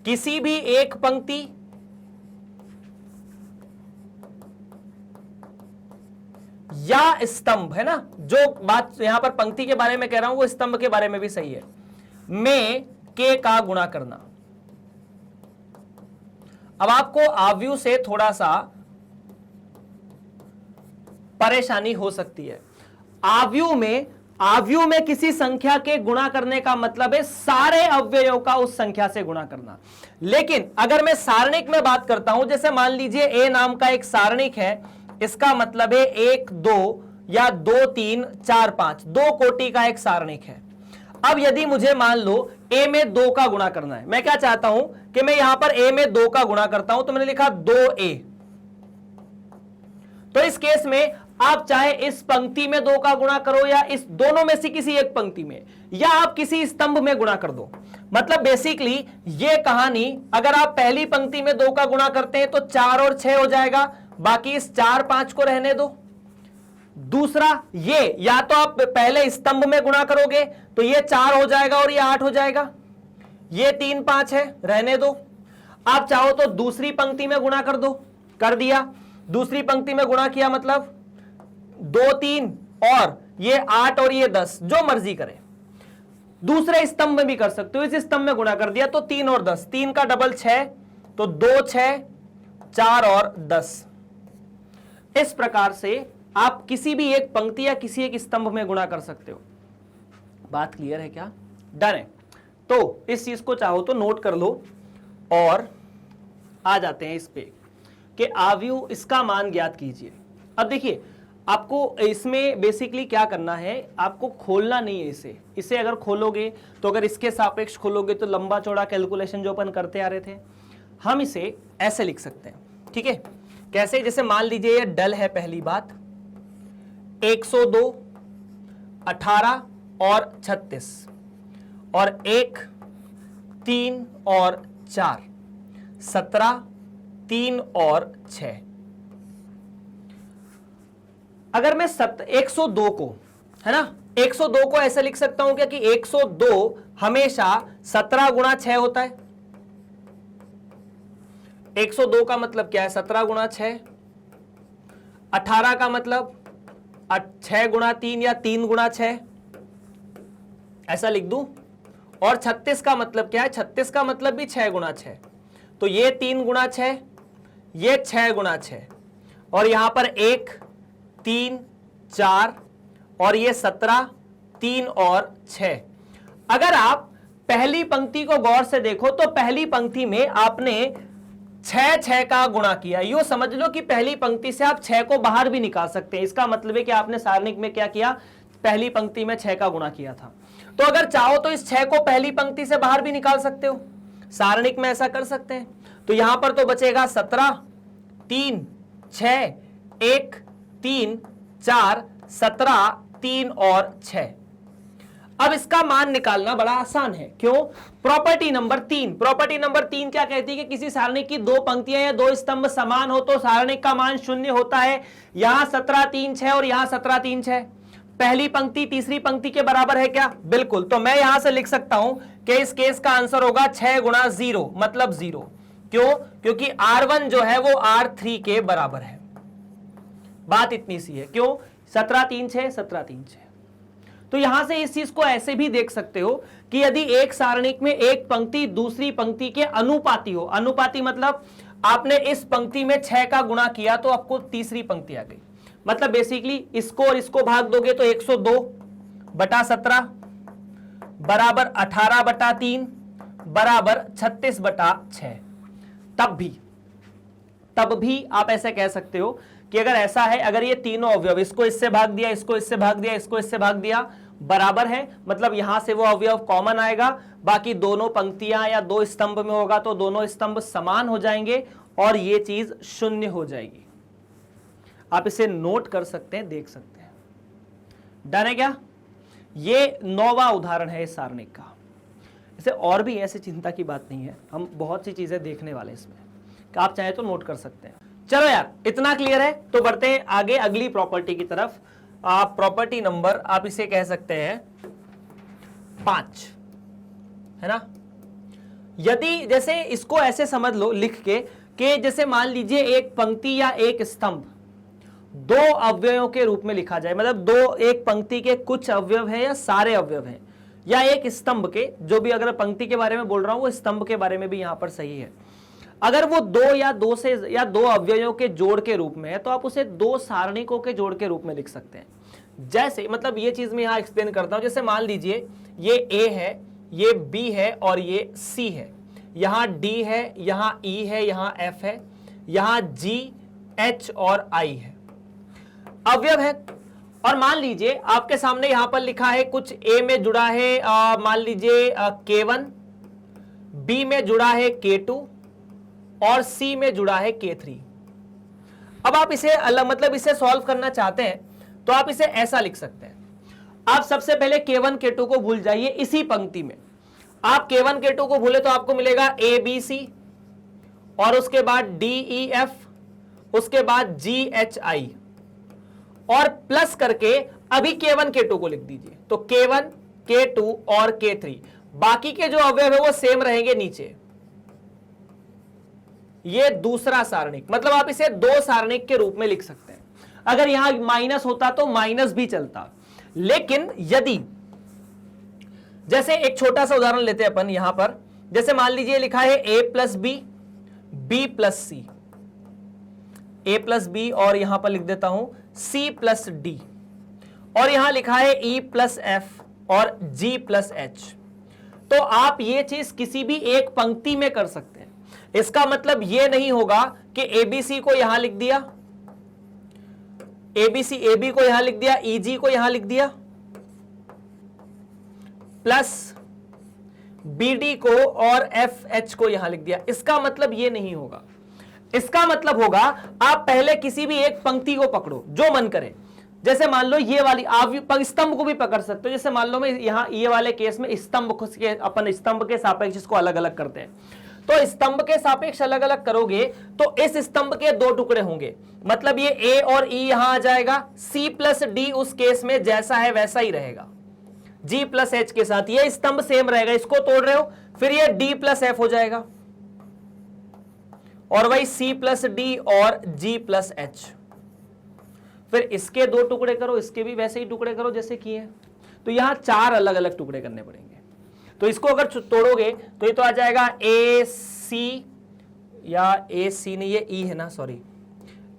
किसी भी एक पंक्ति या स्तंभ, है ना, जो बात यहां पर पंक्ति के बारे में कह रहा हूं वो स्तंभ के बारे में भी सही है, में k का गुणा करना। अब आपको आव्यूह से थोड़ा सा परेशानी हो सकती है। आव्यूह में किसी संख्या के गुणा करने का मतलब है सारे अवयवों का उस संख्या से गुणा करना। लेकिन अगर मैं सारणिक में बात करता हूं, जैसे मान लीजिए a नाम का एक सारणिक है, इसका मतलब है 1 2 या 2 3 4 5, 2 कोटि का एक सारणिक है। अब यदि मुझे मान लो a में 2 का गुणा करना है, मैं क्या चाहता हूं कि मैं यहां पर a में 2 का गुणा करता हूं, तो मैंने लिखा 2a। तो इस केस में आप चाहे इस पंक्ति में 2 का गुणा करो या इस दोनों में से किसी एक पंक्ति में, या आप किसी स्तंभ में गुणा कर दो। मतलब बेसिकली ये कहानी, अगर आप पहली पंक्ति में 2 का गुणा करते हैं तो 4 और 6 हो जाएगा, बाकी इस 4 5 को रहने दो। दूसरा ये, या तो आप पहले स्तंभ में गुणा करोगे तो ये 4 हो जाएगा और ये 8 हो जाएगा, ये 3 5 है, रहने दो। आप चाहो तो दूसरी पंक्ति में गुणा कर दो, कर दिया। दूसरी पंक्ति में गुणा किया मतलब 2 3 और ये 8 और ये 10, जो मर्जी करें। दूसरे स्तंभ में भी कर सकते हो, इस स्तंभ में गुणा कर दिया तो 3 और 10, 3 का डबल 6, तो 2 6 4 और 10। इस प्रकार से आप किसी भी एक पंक्ति या किसी एक स्तंभ में गुणा कर सकते हो। बात क्लियर है क्या? डन है। तो इस चीज को चाहो तो नोट कर लो और आ जाते हैं इस पे कि आव्यूह, इसका मान ज्ञात कीजिए। अब देखिए, आपको इसमें बेसिकली क्या करना है, आपको खोलना नहीं है इसे अगर खोलोगे तो, अगर इसके सापेक्ष खोलोगे तो लंबा चौड़ा कैलकुलेशन जो अपन करते आ रहे थे, हम इसे ऐसे लिख सकते हैं। ठीक है, कैसे? जैसे मान लीजिए ये डल है, पहली बात 102 18 और 36 और 1 3 और 4 17 3 और 6। अगर मैं 102 को, है ना, 102 को ऐसे लिख सकता हूं क्या कि 102 हमेशा 17 गुणा 6 होता है। 102 का मतलब क्या है? 17 गुणा 6। 18 का मतलब 6 गुणा 3 या 3 गुणा 6, ऐसा लिख दूं। और 36 का मतलब क्या है? 36 का मतलब भी 6 गुणा 6, तो ये 3 गुणा 6, ये 6 गुणा 6, और यहां पर 1 3 4 और ये 17 3 और 6। अगर आप पहली पंक्ति को गौर से देखो तो पहली पंक्ति में आपने 6 का गुणा किया। यूं समझ लो कि पहली पंक्ति से आप 6 को बाहर भी निकाल सकते हैं। इसका मतलब है कि आपने सारणिक में क्या किया? पहली पंक्ति में 6 का गुणा किया था। तो अगर चाहो तो इस 6 को पहली पंक्ति से बाहर भी निकाल सकते हो, सारणिक में ऐसा कर सकते हैं। तो यहां पर तो बचेगा 17 3 6 1 3 4 17 3 और 6। अब इसका मान निकालना बड़ा आसान है। क्यों? Property number 3। प्रॉपर्टी नंबर 3 क्या कहती है कि किसी सारणिक की 2 पंक्तियां या 2 स्तंभ समान हो तो सारणिक का मान 0 होता है। यहां 17 3 6 और यहां 17 3 6। पहली पंक्ति तीसरी पंक्ति के बराबर है क्या? बिल्कुल। तो मैं यहां से लिख सकता हूं कि इस केस का आंसर होगा 6 गुणा 0 मतलब 0। क्यों? क्योंकि R1 जो है वो R3 के बराबर है। बात इतनी सी है। क्यों? 17 3 6 17 3 6। तो यहां से इस चीज को ऐसे भी देख सकते हो कि यदि एक सारणिक में एक पंक्ति दूसरी पंक्ति के अनुपाती हो, अनुपाती मतलब आपने इस पंक्ति में 6 का गुणा किया तो आपको तीसरी पंक्ति आ गई। मतलब बेसिकली इसको और इसको भाग दोगे तो 102 बटा 17 बराबर 18 बटा 3 बराबर 36 बटा 6। तब भी आप ऐसे कह सकते हो कि अगर ऐसा है, अगर ये तीनों अवयव, इसको इससे भाग दिया, इसको इससे भाग दिया, इसको इससे भाग दिया, बराबर है, मतलब यहां से वो अवयव कॉमन आएगा। बाकी दोनों पंक्तियां या 2 स्तंभ में होगा तो दोनों स्तंभ समान हो जाएंगे और ये चीज 0 हो जाएगी। आप इसे नोट कर सकते हैं, देख सकते हैं। डन है क्या? ये 9वां उदाहरण है इस सारणिक का। इसे और भी ऐसी चिंता की बात नहीं है, हम बहुत सी चीजें देखने वाले इसमें, आप चाहे तो नोट कर सकते हैं। चलो यार, इतना क्लियर है तो बढ़ते हैं आगे अगली प्रॉपर्टी की तरफ। आप प्रॉपर्टी नंबर, आप इसे कह सकते हैं 5, है ना। यदि जैसे इसको ऐसे समझ लो लिख के कि जैसे मान लीजिए एक पंक्ति या एक स्तंभ 2 अवयवों के रूप में लिखा जाए, मतलब एक पंक्ति के कुछ अवयव है या सारे अवयव हैं, या एक स्तंभ के, जो भी अगर पंक्ति के बारे में बोल रहा हूं वो स्तंभ के बारे में भी यहां पर सही है। अगर वो 2 या 2 से या 2 अवयवों के जोड़ के रूप में है तो आप उसे 2 सारणिकों के जोड़ के रूप में लिख सकते हैं। जैसे, मतलब ये चीज मैं यहां एक्सप्लेन करता हूं। जैसे मान लीजिए ये A है, ये B है और ये C है, यहां D है, यहां E है, यहां F है, यहां G H और I है, अवयव है। और मान लीजिए आपके सामने यहां पर लिखा है कुछ ए में जुड़ा है मान लीजिए K1, बी में जुड़ा है K2 और सी में जुड़ा है K3। अब आप इसे अलग मतलब इसे सॉल्व करना चाहते हैं तो आप इसे ऐसा लिख सकते हैं। आप सबसे पहले K1 K2 को भूल जाइए, इसी पंक्ति में आप K1 K2 को भूले तो आपको मिलेगा ABC और उसके बाद DEF, उसके बाद GHI और प्लस करके अभी K1 K2 को लिख दीजिए। तो K1 K2 और K3, बाकी के जो अवयव है वो सेम रहेंगे नीचे। ये दूसरा सारणिक, मतलब आप इसे दो सारणिक के रूप में लिख सकते हैं। अगर यहां माइनस होता तो माइनस भी चलता, लेकिन यदि जैसे एक छोटा सा उदाहरण लेते हैं अपन यहां पर, जैसे मान लीजिए लिखा है A plus B, B plus C, A plus B और यहां पर लिख देता हूं C प्लस डी, और यहां लिखा है E प्लस एफ और G प्लस एच। तो आप ये चीज किसी भी एक पंक्ति में कर सकते हैं। इसका मतलब यह नहीं होगा कि ABC को यहां लिख दिया, ABC AB को यहां लिख दिया, EG को यहां लिख दिया, प्लस BD को और FH को यहां लिख दिया। इसका मतलब यह नहीं होगा। इसका मतलब होगा आप पहले किसी भी एक पंक्ति को पकड़ो जो मन करे। जैसे मान लो ये वाली, आप स्तंभ को भी पकड़ सकते हो। जैसे मान लो मैं यहां ये वाले केस में स्तंभ के अपन स्तंभ के सापेक्ष इसको अलग अलग करते हैं, तो स्तंभ के सापेक्ष अलग अलग करोगे तो इस स्तंभ के दो टुकड़े होंगे, मतलब ये A और E यहां आ जाएगा, C प्लस D उस केस में जैसा है वैसा ही रहेगा, G प्लस H के साथ ये स्तंभ सेम रहेगा। इसको तोड़ रहे हो फिर ये D प्लस F हो जाएगा, और वही C प्लस D और G प्लस H। फिर इसके दो टुकड़े करो, इसके भी वैसे ही टुकड़े करो जैसे किए हैं। तो यहां चार अलग अलग टुकड़े करने पड़ेंगे। तो इसको अगर तोड़ोगे तो ये तो आ जाएगा AC, या AC नहीं, ये E है ना, सॉरी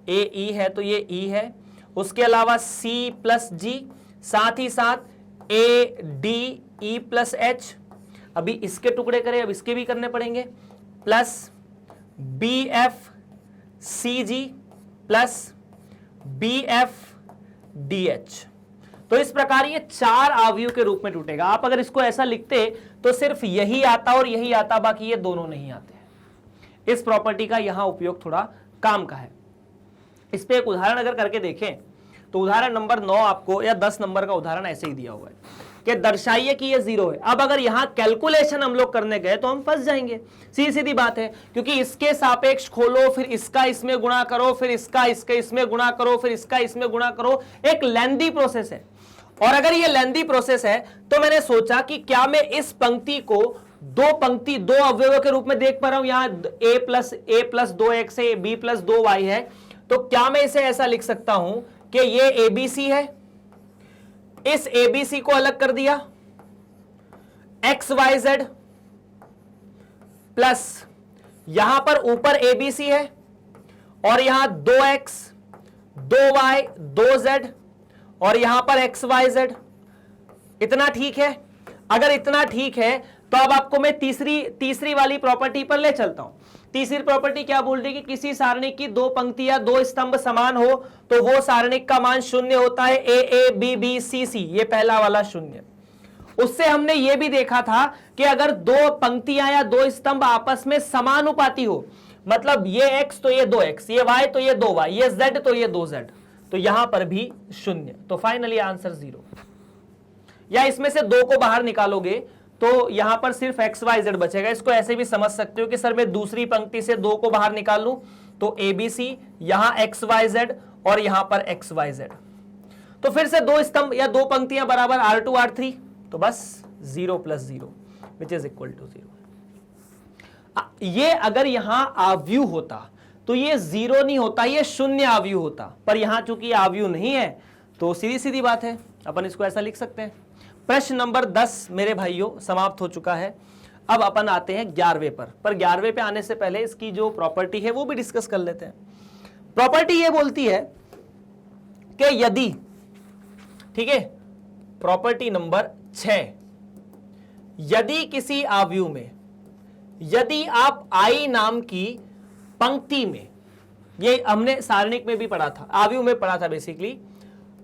AE है तो ये E है। उसके अलावा C प्लस G, साथ ही साथ ADE प्लस H। अभी इसके टुकड़े करें, अब इसके भी करने पड़ेंगे, प्लस BFCG प्लस BFDH। तो इस प्रकार ये चार अवयव के रूप में टूटेगा। आप अगर इसको ऐसा लिखते तो सिर्फ यही आता और यही आता, बाकी ये दोनों नहीं आते। इस प्रॉपर्टी का यहां उपयोग थोड़ा काम का है। इस पे एक उदाहरण अगर करके देखें तो उदाहरण नंबर 9 आपको, या 10 नंबर का उदाहरण ऐसे ही दिया हुआ है कि दर्शाइए कि ये 0 है। अब अगर यहां कैलकुलेशन हम लोग करने गए तो हम फंस जाएंगे, सीधी सीधी बात है, क्योंकि इसके सापेक्ष खोलो, फिर इसका इसमें गुणा करो, फिर इसका इसके इसमें गुणा करो, फिर इसका इसमें गुणा करो, एक लेंदी प्रोसेस है। और अगर ये लेंदी प्रोसेस है तो मैंने सोचा कि क्या मैं इस पंक्ति को दो अवयवों के रूप में देख पा रहा हूं। यहां a प्लस 2x है, b प्लस 2y है, तो क्या मैं इसे ऐसा लिख सकता हूं कि ये ABC है, इस ABC को अलग कर दिया, XYZ प्लस यहां पर ऊपर ABC है और यहां 2x 2y 2z और यहां पर XYZ। इतना ठीक है? अगर इतना ठीक है तो अब आपको मैं तीसरी वाली प्रॉपर्टी पर ले चलता हूं। तीसरी प्रॉपर्टी क्या बोल रही है कि किसी सारणिक की दो पंक्तियां दो स्तंभ समान हो तो वो सारणिक का मान शून्य होता है, AABBCC, ये पहला वाला शून्य। उससे हमने ये भी देखा था कि अगर दो पंक्तियां या दो स्तंभ आपस में समानुपाती हो, मतलब ये x तो ये 2x, ये y तो ये 2y, ये z तो ये 2z, तो यहां पर भी शून्य। तो फाइनली आंसर 0। या इसमें से दो को बाहर निकालोगे तो यहां पर सिर्फ XYZ बचेगा। इसको ऐसे भी समझ सकते हो कि सर मैं दूसरी पंक्ति से दो को बाहर निकाल लूं तो ABC, यहां XYZ और यहां पर XYZ। तो फिर से दो स्तंभ या दो पंक्तियां बराबर R2 R3, तो बस 0 plus 0 which is equal to 0। ये अगर यहां आव्यूह होता तो ये 0 नहीं होता, ये शून्य आव्यूह होता, पर यहां चूंकि आव्यूह नहीं है तो सीधी सीधी बात है, अपन इसको ऐसा लिख सकते हैं। प्रश्न नंबर 10 मेरे भाइयों समाप्त हो चुका है। अब अपन आते हैं 11वें पर 11वें पे आने से पहले इसकी जो प्रॉपर्टी है वो भी डिस्कस कर लेते हैं। प्रॉपर्टी ये बोलती है कि यदि, ठीक है, प्रॉपर्टी नंबर 6, यदि किसी आव्यूह में, यदि आप I नाम की पंक्ति में, ये हमने सारणिक में भी पढ़ा था, आव्यूह में पढ़ा था बेसिकली,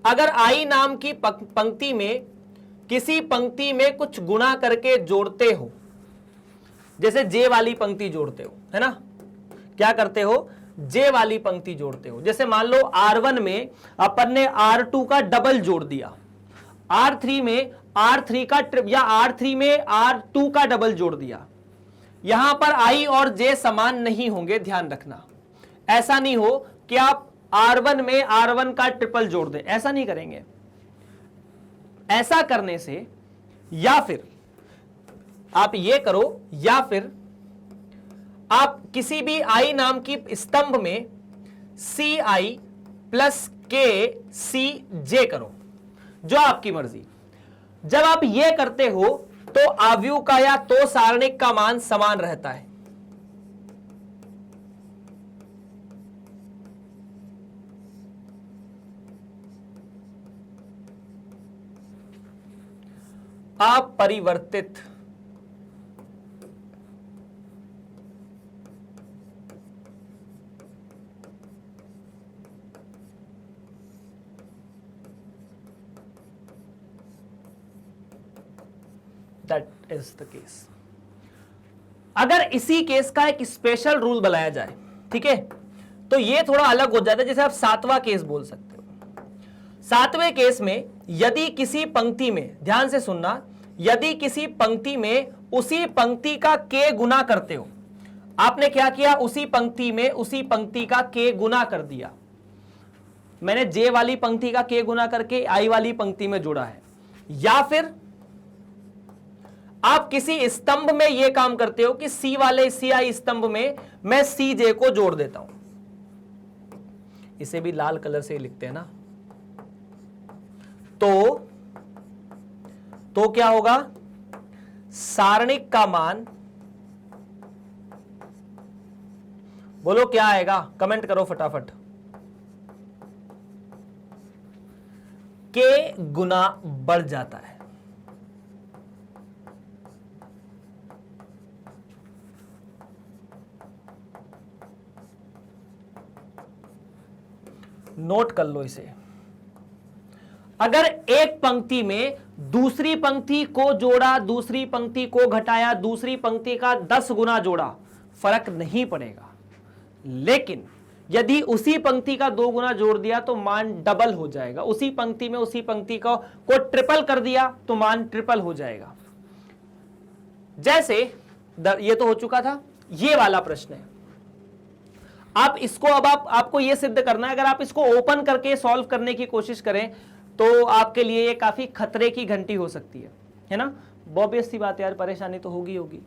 अगर आई नाम की पंक्ति में किसी पंक्ति में कुछ गुणा करके जोड़ते हो, जैसे जे वाली पंक्ति जोड़ते हो, है ना, क्या करते हो, जे वाली पंक्ति जोड़ते हो। जैसे मान लो R1 में अपन ने R2 का डबल जोड़ दिया, R3 में R3 का या R3 में R2 का डबल जोड़ दिया। यहां पर I और J समान नहीं होंगे, ध्यान रखना। ऐसा नहीं हो कि आप R1 में R1 का ट्रिपल जोड़ दें, ऐसा नहीं करेंगे। ऐसा करने से या फिर आप ये करो, या फिर आप किसी भी I नाम की स्तंभ में CI प्लस KCJ करो, जो आपकी मर्जी। जब आप ये करते हो तो आव्यूह का या तो सारणिक का मान समान रहता है। अपरिवर्तित दैट इज द केस। अगर इसी केस का एक स्पेशल रूल बनाया जाए, ठीक है, तो ये थोड़ा अलग हो जाता है। जैसे आप सातवां केस बोल सकते हो। सातवें केस में यदि किसी पंक्ति में, ध्यान से सुनना, यदि किसी पंक्ति में उसी पंक्ति का के गुना करते हो, आपने क्या किया, उसी पंक्ति में उसी पंक्ति का के गुना कर दिया। मैंने जे वाली पंक्ति का के गुना करके आई वाली पंक्ति में जोड़ा है। या फिर आप किसी स्तंभ में यह काम करते हो कि सी वाले CI स्तंभ में मैं CJ को जोड़ देता हूं। इसे भी लाल कलर से लिखते हैं ना। तो क्या होगा, सारणिक का मान, बोलो क्या आएगा, कमेंट करो फटाफट। के गुना बढ़ जाता है। नोट कर लो इसे। अगर एक पंक्ति में दूसरी पंक्ति को जोड़ा, दूसरी पंक्ति को घटाया, दूसरी पंक्ति का 10 गुना जोड़ा, फर्क नहीं पड़ेगा। लेकिन यदि उसी पंक्ति का 2 गुना जोड़ दिया तो मान डबल हो जाएगा। उसी पंक्ति में उसी पंक्ति को ट्रिपल कर दिया तो मान ट्रिपल हो जाएगा। जैसे ये तो हो चुका था, ये वाला प्रश्न है। आप इसको अब आपको यह सिद्ध करना है। अगर आप इसको ओपन करके सॉल्व करने की कोशिश करें तो आपके लिए ये काफी खतरे की घंटी हो सकती है ना। ऑब्वियस सी बात है यार, परेशानी तो होगी।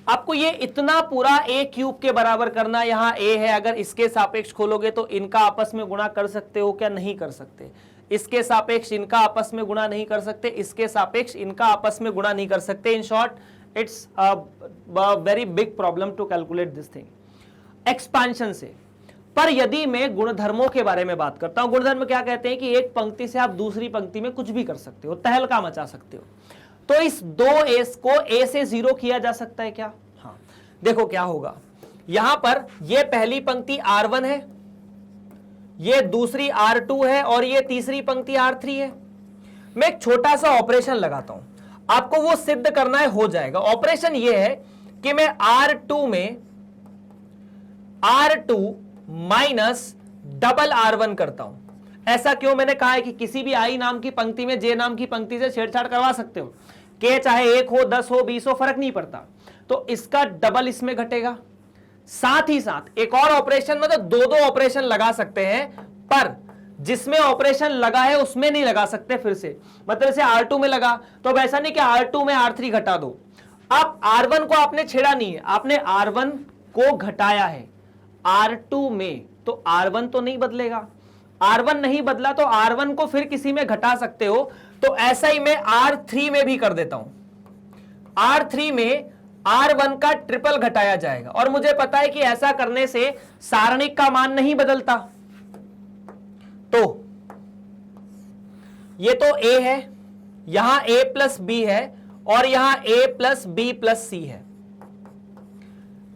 आपको ये इतना पूरा a क्यूब के बराबर करना, यहां a है, अगर इसके सापेक्ष खोलोगे तो इनका आपस में गुणा कर सकते हो क्या, नहीं कर सकते। इसके सापेक्ष इनका आपस में गुणा नहीं कर सकते, इसके सापेक्ष इनका आपस में गुणा नहीं कर सकते। In short it's very big problem to calculate this thing expansion से। पर यदि मैं गुणधर्मों के बारे में बात करता हूं, गुणधर्म क्या कहते हैं कि एक पंक्ति से आप दूसरी पंक्ति में कुछ भी कर सकते हो, तहलका मचा सकते हो। तो इस 2s को a से 0 किया जा सकता है क्या? हाँ, देखो क्या होगा। यहां पर ये पहली पंक्ति R1 है, ये दूसरी R2 है और ये तीसरी पंक्ति R3 है। मैं एक छोटा सा ऑपरेशन लगाता हूं, आपको वो सिद्ध करना है, हो जाएगा। ऑपरेशन ये है कि मैं R2 में R2 माइनस डबल R1 करता हूं। ऐसा क्यों? मैंने कहा है कि किसी भी आई नाम की पंक्ति में जे नाम की पंक्ति से छेड़छाड़ करवा सकते हो। के चाहे 1 हो, 10 हो, 20 हो, फर्क नहीं पड़ता। तो इसका डबल इसमें घटेगा। साथ ही साथ एक और ऑपरेशन, मतलब दो ऑपरेशन लगा सकते हैं, पर जिसमें ऑपरेशन लगा है उसमें नहीं लगा सकते फिर से। मतलब जैसे R2 में लगा तो अब ऐसा नहीं कि R2 में R3 घटा दो। अब R1 को आपने छेड़ा नहीं है, आपने R1 को घटाया है R2 में, तो R1 तो नहीं बदलेगा। R1 नहीं बदला तो R1 को फिर किसी में घटा सकते हो। तो ऐसा ही मैं R3 में भी कर देता हूं। R3 में R1 का ट्रिपल घटाया जाएगा और मुझे पता है कि ऐसा करने से सारणिक का मान नहीं बदलता। तो ये तो A है, यहां A प्लस B है और यहां A plus B plus C है।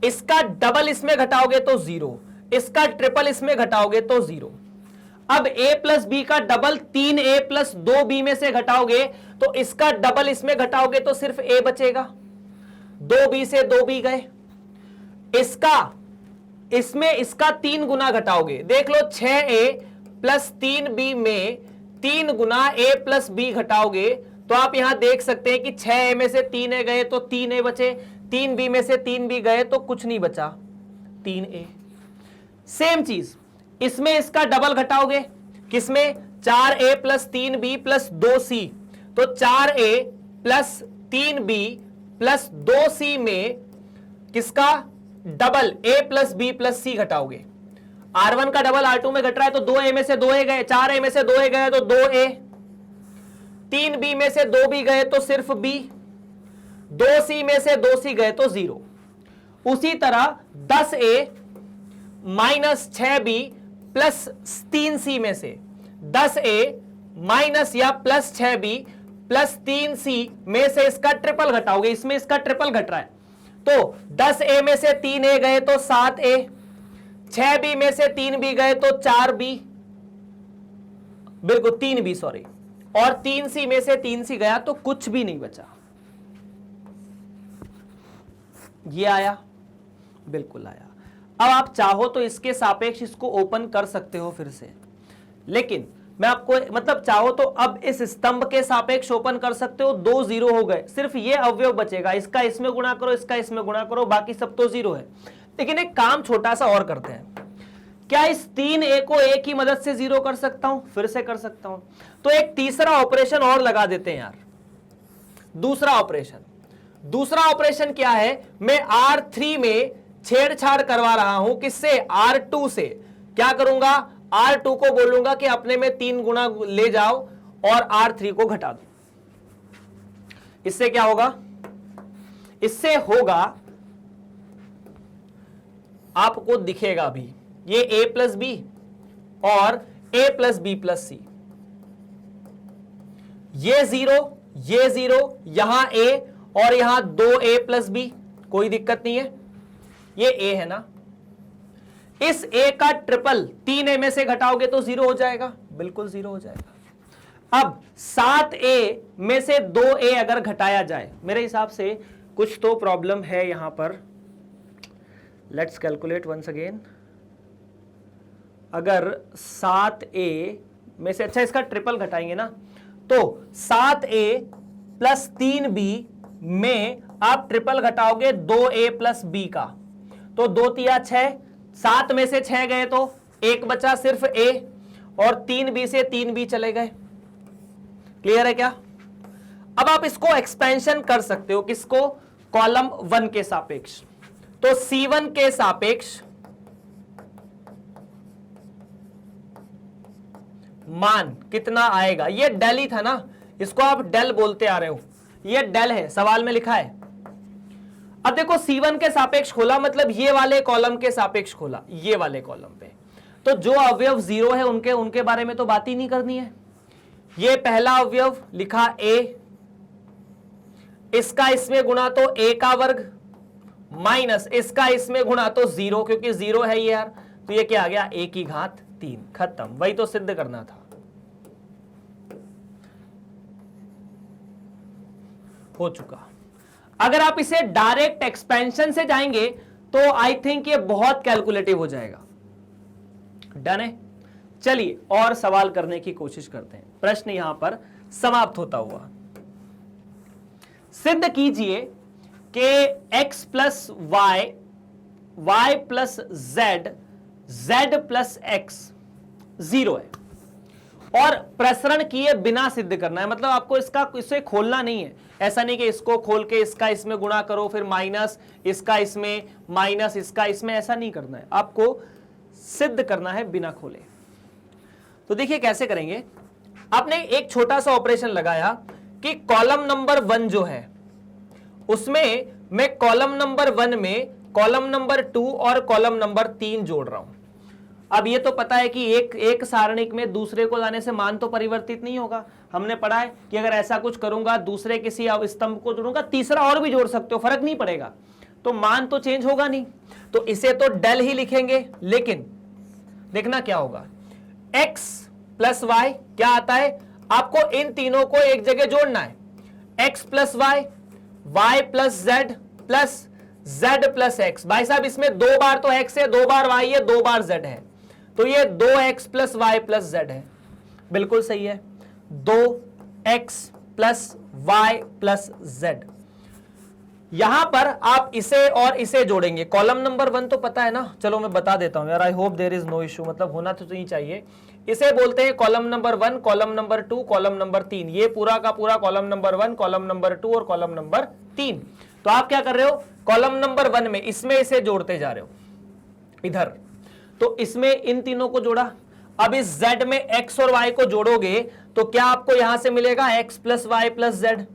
इसका डबल इसमें घटाओगे तो 0, इसका ट्रिपल इसमें घटाओगे तो 0। अब a प्लस बी का डबल 3a प्लस 2b में से घटाओगे तो इसका डबल इसमें घटाओगे तो सिर्फ a बचेगा, 2b से 2b गए, इसमें इसका 3 गुना घटाओगे, देख लो 6a प्लस 3b में 3 गुना a प्लस b घटाओगे तो आप यहां देख सकते हैं कि 6a में से 3a गए तो 3a बचे, 3b में से 3b गए तो कुछ नहीं बचा, 3a। सेम चीज इसमें इसका डबल घटाओगे, किसमें 4a plus 3b plus 2c, तो 4a plus 3b plus 2c में किसका double a plus b plus c घटाओगे, R1 का डबल R2 में घट रहा है तो 2a में से 2a गए, 4a में से 2a गए तो 2a, 3b में से 2b गए तो सिर्फ b, 2c में से 2c गए तो 0। उसी तरह 10a minus 6b plus 3c में से 10a माइनस या प्लस 6b प्लस 3c में से इसका ट्रिपल घटाओगे, इसमें इसका ट्रिपल घट रहा है तो 10a में से 3a गए तो 7a, 6b में से 3b गए तो 4b, बिल्कुल 3b सॉरी, और 3c में से 3c गया तो कुछ भी नहीं बचा। ये आया, बिल्कुल आया। अब आप चाहो तो इसके सापेक्ष इसको ओपन कर सकते हो फिर से, लेकिन मैं आपको मतलब चाहो तो अब इस स्तंभ के सापेक्ष ओपन कर सकते हो, 2 0 हो गए, सिर्फ ये अवयव बचेगा, इसका इसमें गुणा करो, इसका इसमें गुणा करो, बाकी सब तो 0 है। लेकिन एक काम छोटा सा और करते हैं, क्या इस 3a को a की मदद से 0 कर सकता हूं? फिर से कर सकता हूं, तो एक तीसरा ऑपरेशन और लगा देते हैं यार। दूसरा ऑपरेशन क्या है, मैं R3 में छेड़छाड़ करवा रहा हूं, किससे? R2 से। क्या करूंगा? R2 को बोलूंगा कि अपने में 3 गुना ले जाओ और R3 को घटा दो। इससे क्या होगा? इससे होगा, आपको दिखेगा अभी, ये a प्लस बी और a प्लस बी प्लस सी, ये 0, यहां a और यहां 2a प्लस बी, कोई दिक्कत नहीं है, ये a है ना। इस a का ट्रिपल 3a में से घटाओगे तो 0 हो जाएगा, बिल्कुल 0 हो जाएगा। अब 7a में से 2a अगर घटाया जाए, मेरे हिसाब से कुछ तो प्रॉब्लम है यहां पर। Let's calculate once again. अगर 7a में से, अच्छा इसका ट्रिपल घटाएंगे ना, तो 7a प्लस 3b में आप ट्रिपल घटाओगे 2a प्लस b का, तो 2 तिया 6, 7 में से 6 गए तो 1 बचा सिर्फ a, और 3b से 3b चले गए। क्लियर है क्या? अब आप इसको एक्सपेंशन कर सकते हो, किसको? कॉलम 1 के सापेक्ष। तो C1 के सापेक्ष मान कितना आएगा? ये डेल ही था ना, इसको आप डेल बोलते आ रहे हो, ये डेल है, सवाल में लिखा है। अब देखो C1 के सापेक्ष खोला, मतलब ये वाले कॉलम के सापेक्ष खोला, ये वाले कॉलम पे, तो जो अवयव 0 है उनके बारे में तो बात ही नहीं करनी है। ये पहला अवयव लिखा a, इसका इसमें गुणा तो a का वर्ग, माइनस इसका इसमें गुणा तो 0, क्योंकि 0 है ये यार, तो ये क्या आ गया? a की घात 3, खत्म। वही तो सिद्ध करना था, हो चुका। अगर आप इसे डायरेक्ट एक्सपेंशन से जाएंगे तो आई थिंक ये बहुत कैलकुलेटिव हो जाएगा। डन है? चलिए और सवाल करने की कोशिश करते हैं। प्रश्न यहां पर समाप्त होता हुआ, सिद्ध कीजिए कि x plus Y, Y plus Z, Z plus X 0 है, और प्रसरण किए बिना सिद्ध करना है। मतलब आपको इसे खोलना नहीं है, ऐसा नहीं कि इसको खोल के इसका इसमें गुणा करो, फिर माइनस इसका इसमें, माइनस इसका इसमें, ऐसा नहीं करना है, आपको सिद्ध करना है बिना खोले। तो देखिए कैसे करेंगे। आपने एक छोटा सा ऑपरेशन लगाया कि कॉलम नंबर 1 जो है उसमें मैं कॉलम नंबर 1 में कॉलम नंबर 2 और कॉलम नंबर 3 जोड़ रहा हूं। अब ये तो पता है कि एक सारणिक में दूसरे को जाने से मान तो परिवर्तित नहीं होगा। हमने पढ़ा है कि अगर ऐसा कुछ करूंगा, दूसरे किसी स्तंभ को जोड़ूंगा, तीसरा और भी जोड़ सकते हो, फर्क नहीं पड़ेगा, तो मान तो चेंज होगा नहीं। तो इसे तो डेल ही लिखेंगे, लेकिन देखना क्या होगा, x प्लस वाई क्या आता है, आपको इन तीनों को एक जगह जोड़ना है, x plus Y, Y plus Z plus z plus X. भाई साहब इसमें दो बार तो x है, दो बार y है, दो बार z है, तो ये 2x plus Y plus z है। बिल्कुल सही है, 2x plus Y plus z। यहां पर आप इसे और इसे जोड़ेंगे, कॉलम नंबर 1 तो पता है ना, चलो मैं बता देता हूं यार, I hope there is no issue, मतलब होना तो नहीं चाहिए। इसे बोलते हैं column number 1, column number 2, column number 3। ये पूरा का पूरा कॉलम नंबर 1, कॉलम नंबर 2 और कॉलम नंबर 3। तो आप क्या कर रहे हो, कॉलम नंबर 1 में इसमें इसे जोड़ते जा रहे हो इधर, तो इसमें इन तीनों को जोड़ा। अब इस z में x और y को जोड़ोगे तो क्या आपको यहां से मिलेगा x plus Y plus z,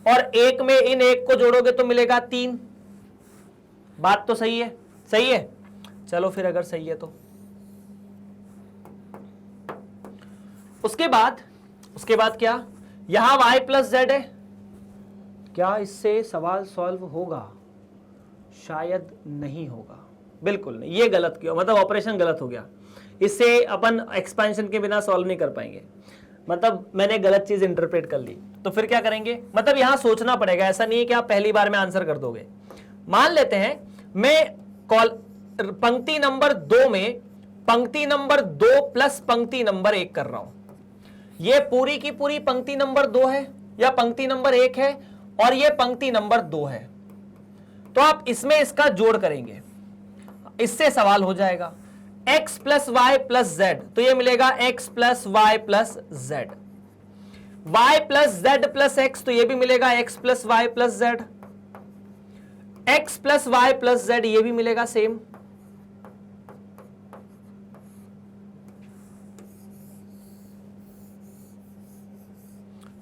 और एक में इन एक को जोड़ोगे तो मिलेगा 3। बात तो सही है, सही है। चलो फिर अगर सही है तो उसके बाद क्या, यहां y प्लस z है, क्या इससे सवाल सॉल्व होगा? शायद नहीं होगा, बिल्कुल नहीं, ये गलत किया, मतलब ऑपरेशन गलत हो गया, इससे अपन एक्सपेंशन के बिना सॉल्व नहीं कर पाएंगे, मतलब मैंने गलत चीज इंटरप्रेट कर ली। तो फिर क्या करेंगे, मतलब यहां सोचना पड़ेगा, ऐसा नहीं है कि आप पहली बार में आंसर कर दोगे। मान लेते हैं मैं पंक्ति नंबर 2 में पंक्ति नंबर 2 प्लस पंक्ति नंबर 1 कर रहा हूं, ये पूरी की पूरी पंक्ति नंबर 2 है या पंक्ति नंबर 1 है, और ये पंक्ति नंबर 2 है, तो आप इसमें इसका जोड़ करेंगे, इससे सवाल हो जाएगा x plus Y plus Z, तो ये मिलेगा x plus Y plus Z, y plus Z plus X, तो ये भी मिलेगा x plus Y plus Z, x plus Y plus Z ये भी मिलेगा सेम।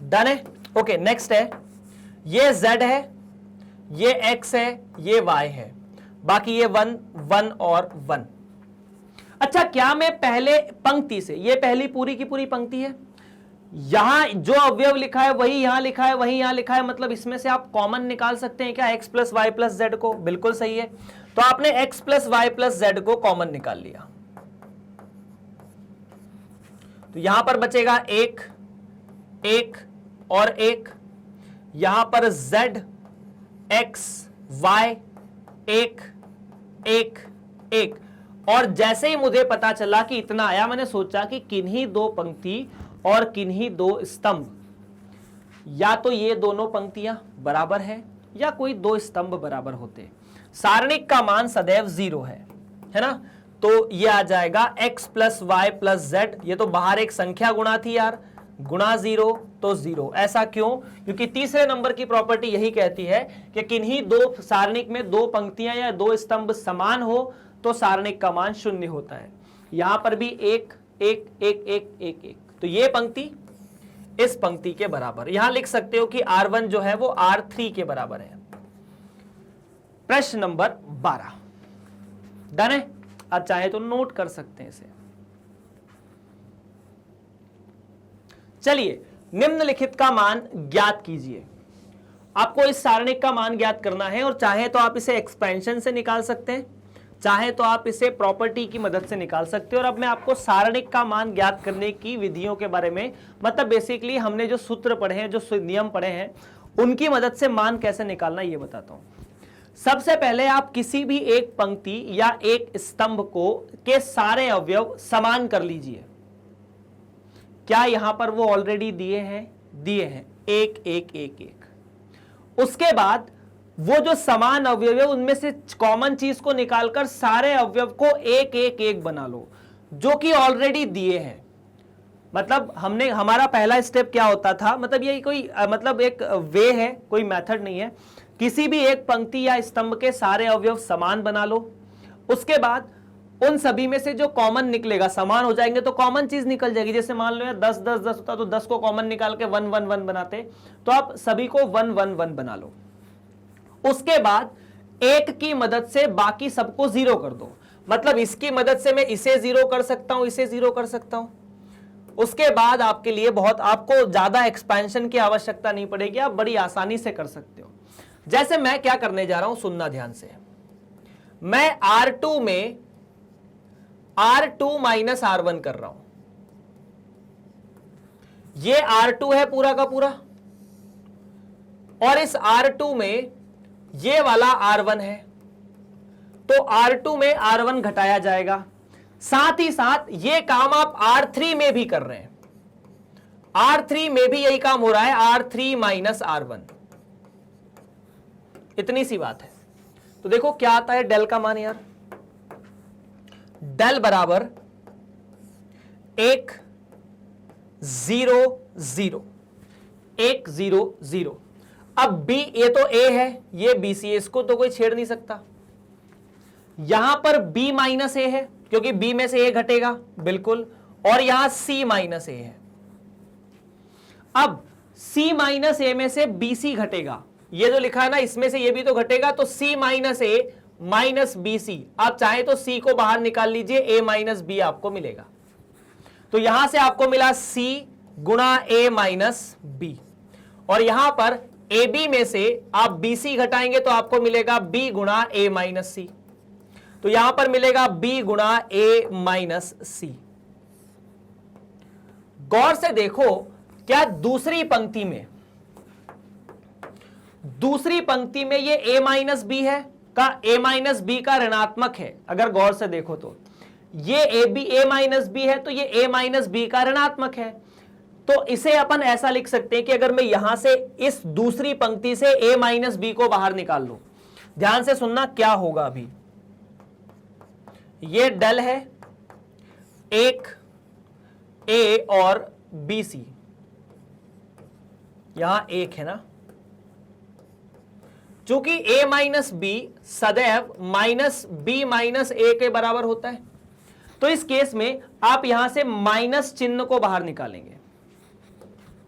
डन है, ओके। नेक्स्ट है, ये z है, ये x है, ये y है, बाकी ये 1 1 और 1। अच्छा, क्या मैं पहले पंक्ति से, ये पहली पूरी की पूरी पंक्ति है, यहां जो अवयव लिखा है वही यहां लिखा है, वही यहां लिखा है, मतलब इसमें से आप कॉमन निकाल सकते हैं क्या, x plus Y plus Z को? बिल्कुल सही है, तो आपने x plus Y plus Z को कॉमन निकाल लिया, तो यहां पर बचेगा 1 1 और 1, यहां पर z x y 1 1 1, और जैसे ही मुझे पता चला कि इतना आया, मैंने सोचा कि किन्हीं दो पंक्ति और किन्हीं दो स्तंभ, या तो ये दोनों पंक्तियां बराबर है या कोई दो स्तंभ बराबर होते, सारणिक का मान सदैव 0 है ना, तो ये आ जाएगा x plus Y plus Z, ये तो बाहर एक संख्या गुणा थी यार, गुणा 0 तो 0। ऐसा क्यों? क्योंकि तीसरे नंबर की प्रॉपर्टी यही कहती है कि किन्हीं दो सारणिक में दो पंक्तियां या दो स्तंभ समान हो तो सारणिक का मान 0 होता है। यहां पर भी 1 1 1 1 1 1, तो ये पंक्ति इस पंक्ति के बराबर, यहां लिख सकते हो कि R1 जो है वो R3 के बराबर है। प्रश्न नंबर 12 डन है, आप चाहे तो नोट कर सकते हैं इसे। चलिए, निम्नलिखित का मान ज्ञात कीजिए। आपको इस सारणिक का मान ज्ञात करना है, और चाहे तो आप इसे एक्सपेंशन से निकाल सकते हैं, चाहे तो आप इसे प्रॉपर्टी की मदद से निकाल सकते हो। और अब मैं आपको सारणिक का मान ज्ञात करने की विधियों के बारे में, मतलब बेसिकली हमने जो सूत्र पढ़े हैं, जो नियम पढ़े हैं, उनकी मदद से मान कैसे निकालना ये बताता हूं। सबसे पहले आप किसी भी एक पंक्ति या एक स्तंभ को के सारे अवयव समान कर लीजिए। क्या यहां पर वो ऑलरेडी दिए हैं? दिए हैं, 1 1 1 1। उसके बाद वो जो समान अवयव है उनमें से कॉमन चीज को निकालकर सारे अवयव को 1 1 1 बना लो, जो कि ऑलरेडी दिए हैं। मतलब हमने, हमारा पहला स्टेप क्या होता था, मतलब ये कोई मतलब एक वे है, कोई मेथड नहीं है। किसी भी एक पंक्ति या स्तंभ के सारे अवयव समान बना लो, उसके बाद उन सभी में से जो कॉमन निकलेगा, समान हो जाएंगे तो कॉमन चीज निकल जाएगी। जैसे मान लो यार 10 10 10 होता तो 10 को कॉमन निकाल के 1 1 1 बनाते, तो आप सभी को 1 1 1 बना लो। उसके बाद 1 की मदद से बाकी सबको 0 कर दो, मतलब इसकी मदद से मैं इसे 0 कर सकता हूं, इसे 0 कर सकता हूं। उसके बाद आपके लिए बहुत, आपको ज्यादा एक्सपेंशन की आवश्यकता नहीं पड़ेगी, आप बड़ी आसानी से कर सकते हो। जैसे मैं क्या करने जा रहा हूं, सुनना ध्यान से। मैं R2 में R2 माइनस R1 कर रहा हूं। ये R2 है पूरा का पूरा, और इस R2 में ये वाला R1 है, तो R2 में R1 घटाया जाएगा। साथ ही साथ ये काम आप R3 में भी कर रहे हैं, R3 में भी यही काम हो रहा है, R3 माइनस R1। इतनी सी बात है। तो देखो क्या आता है डेल का मान यार, डेल बराबर 1 0 0 1 0 0। अब B, ये तो A है, ये BC है, इसको तो कोई छेड़ नहीं सकता। यहां पर B माइनस A है क्योंकि B में से A घटेगा बिल्कुल, और यहां C माइनस A है। अब C माइनस A में से BC घटेगा, ये जो लिखा है ना इसमें से ये भी तो घटेगा, तो C minus A minus BC। आप चाहे तो C को बाहर निकाल लीजिए, A माइनस B आपको मिलेगा। तो यहां से आपको मिला C गुणा A माइनस B, और यहां पर AB में से आप BC घटाएंगे तो आपको मिलेगा B गुणा A माइनस C। तो यहां पर मिलेगा B गुणा A माइनस C। गौर से देखो, क्या दूसरी पंक्ति में ये A माइनस B है का A माइनस B का ऋणात्मक है। अगर गौर से देखो तो ये A माइनस B है, तो ये A माइनस B का ऋणात्मक है। तो इसे अपन ऐसा लिख सकते हैं कि अगर मैं यहां से इस दूसरी पंक्ति से A माइनस B को बाहर निकाल लूं, ध्यान से सुनना क्या होगा। अभी ये डेल है, एक A और BC, यहां एक है ना, चूंकि A माइनस B सदैव माइनस B माइनस A के बराबर होता है, तो इस केस में आप यहां से माइनस चिन्ह को बाहर निकालेंगे।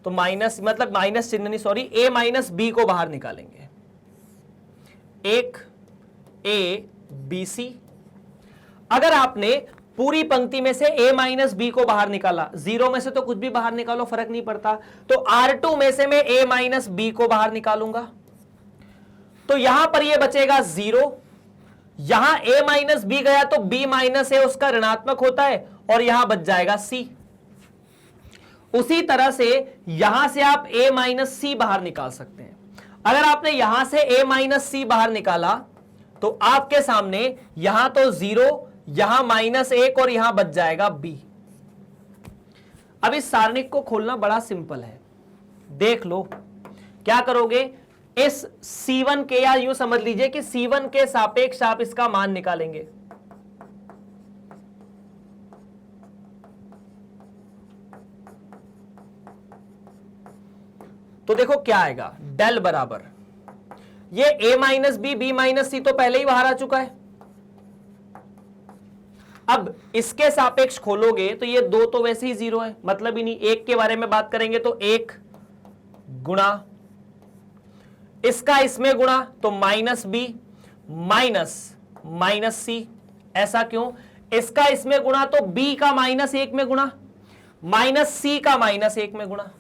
तो माइनस मतलब माइनस चिन्ह नहीं, सॉरी, A माइनस B को बाहर निकालेंगे। एक A BC, अगर आपने पूरी पंक्ति में से A माइनस B को बाहर निकाला, जीरो में से तो कुछ भी बाहर निकालो फर्क नहीं पड़ता, तो R2 में से मैं A माइनस B को बाहर निकालूंगा, तो यहां पर ये बचेगा 0। यहां A माइनस B गया तो B माइनस A उसका ऋणात्मक होता है, और यहां बच जाएगा C। उसी तरह से यहां से आप A माइनस C बाहर निकाल सकते हैं। अगर आपने यहां से A माइनस C बाहर निकाला तो आपके सामने यहां तो 0, यहां माइनस 1 और यहां बच जाएगा B। अब इस सारणिक को खोलना बड़ा सिंपल है, देख लो क्या करोगे। इस C1 के, या यूं समझ लीजिए कि C1 के सापेक्ष आप इसका मान निकालेंगे। तो देखो क्या आएगा, डेल बराबर ये A minus B B minus C तो पहले ही बाहर आ चुका है। अब इसके सापेक्ष खोलोगे तो ये 2 तो वैसे ही 0 है, मतलब ही नहीं। एक के बारे में बात करेंगे तो 1 गुणा इसका इसमें गुणा तो minus B minus minus C। ऐसा क्यों? इसका इसमें गुणा तो B का माइनस 1 में गुणा माइनस C का माइनस 1 में गुणा।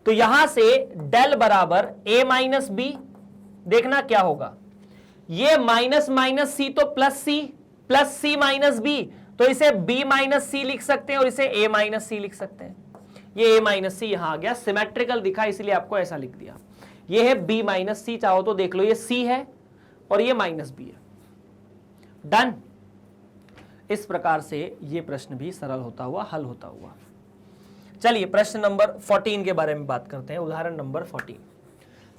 तो यहां से डेल बराबर A माइनस B, देखना क्या होगा, ये माइनस माइनस C तो प्लस C माइनस B, तो इसे B माइनस C लिख सकते हैं और इसे A माइनस C लिख सकते हैं। ये A माइनस C यहां आ गया, सिमेट्रिकल दिखा इसलिए आपको ऐसा लिख दिया। ये है B माइनस C, चाहो तो देख लो, ये C है और ये माइनस B है। डन। इस प्रकार से ये प्रश्न भी सरल होता हुआ हल होता हुआ। चलिए प्रश्न नंबर 14 के बारे में बात करते हैं। उदाहरण नंबर 14,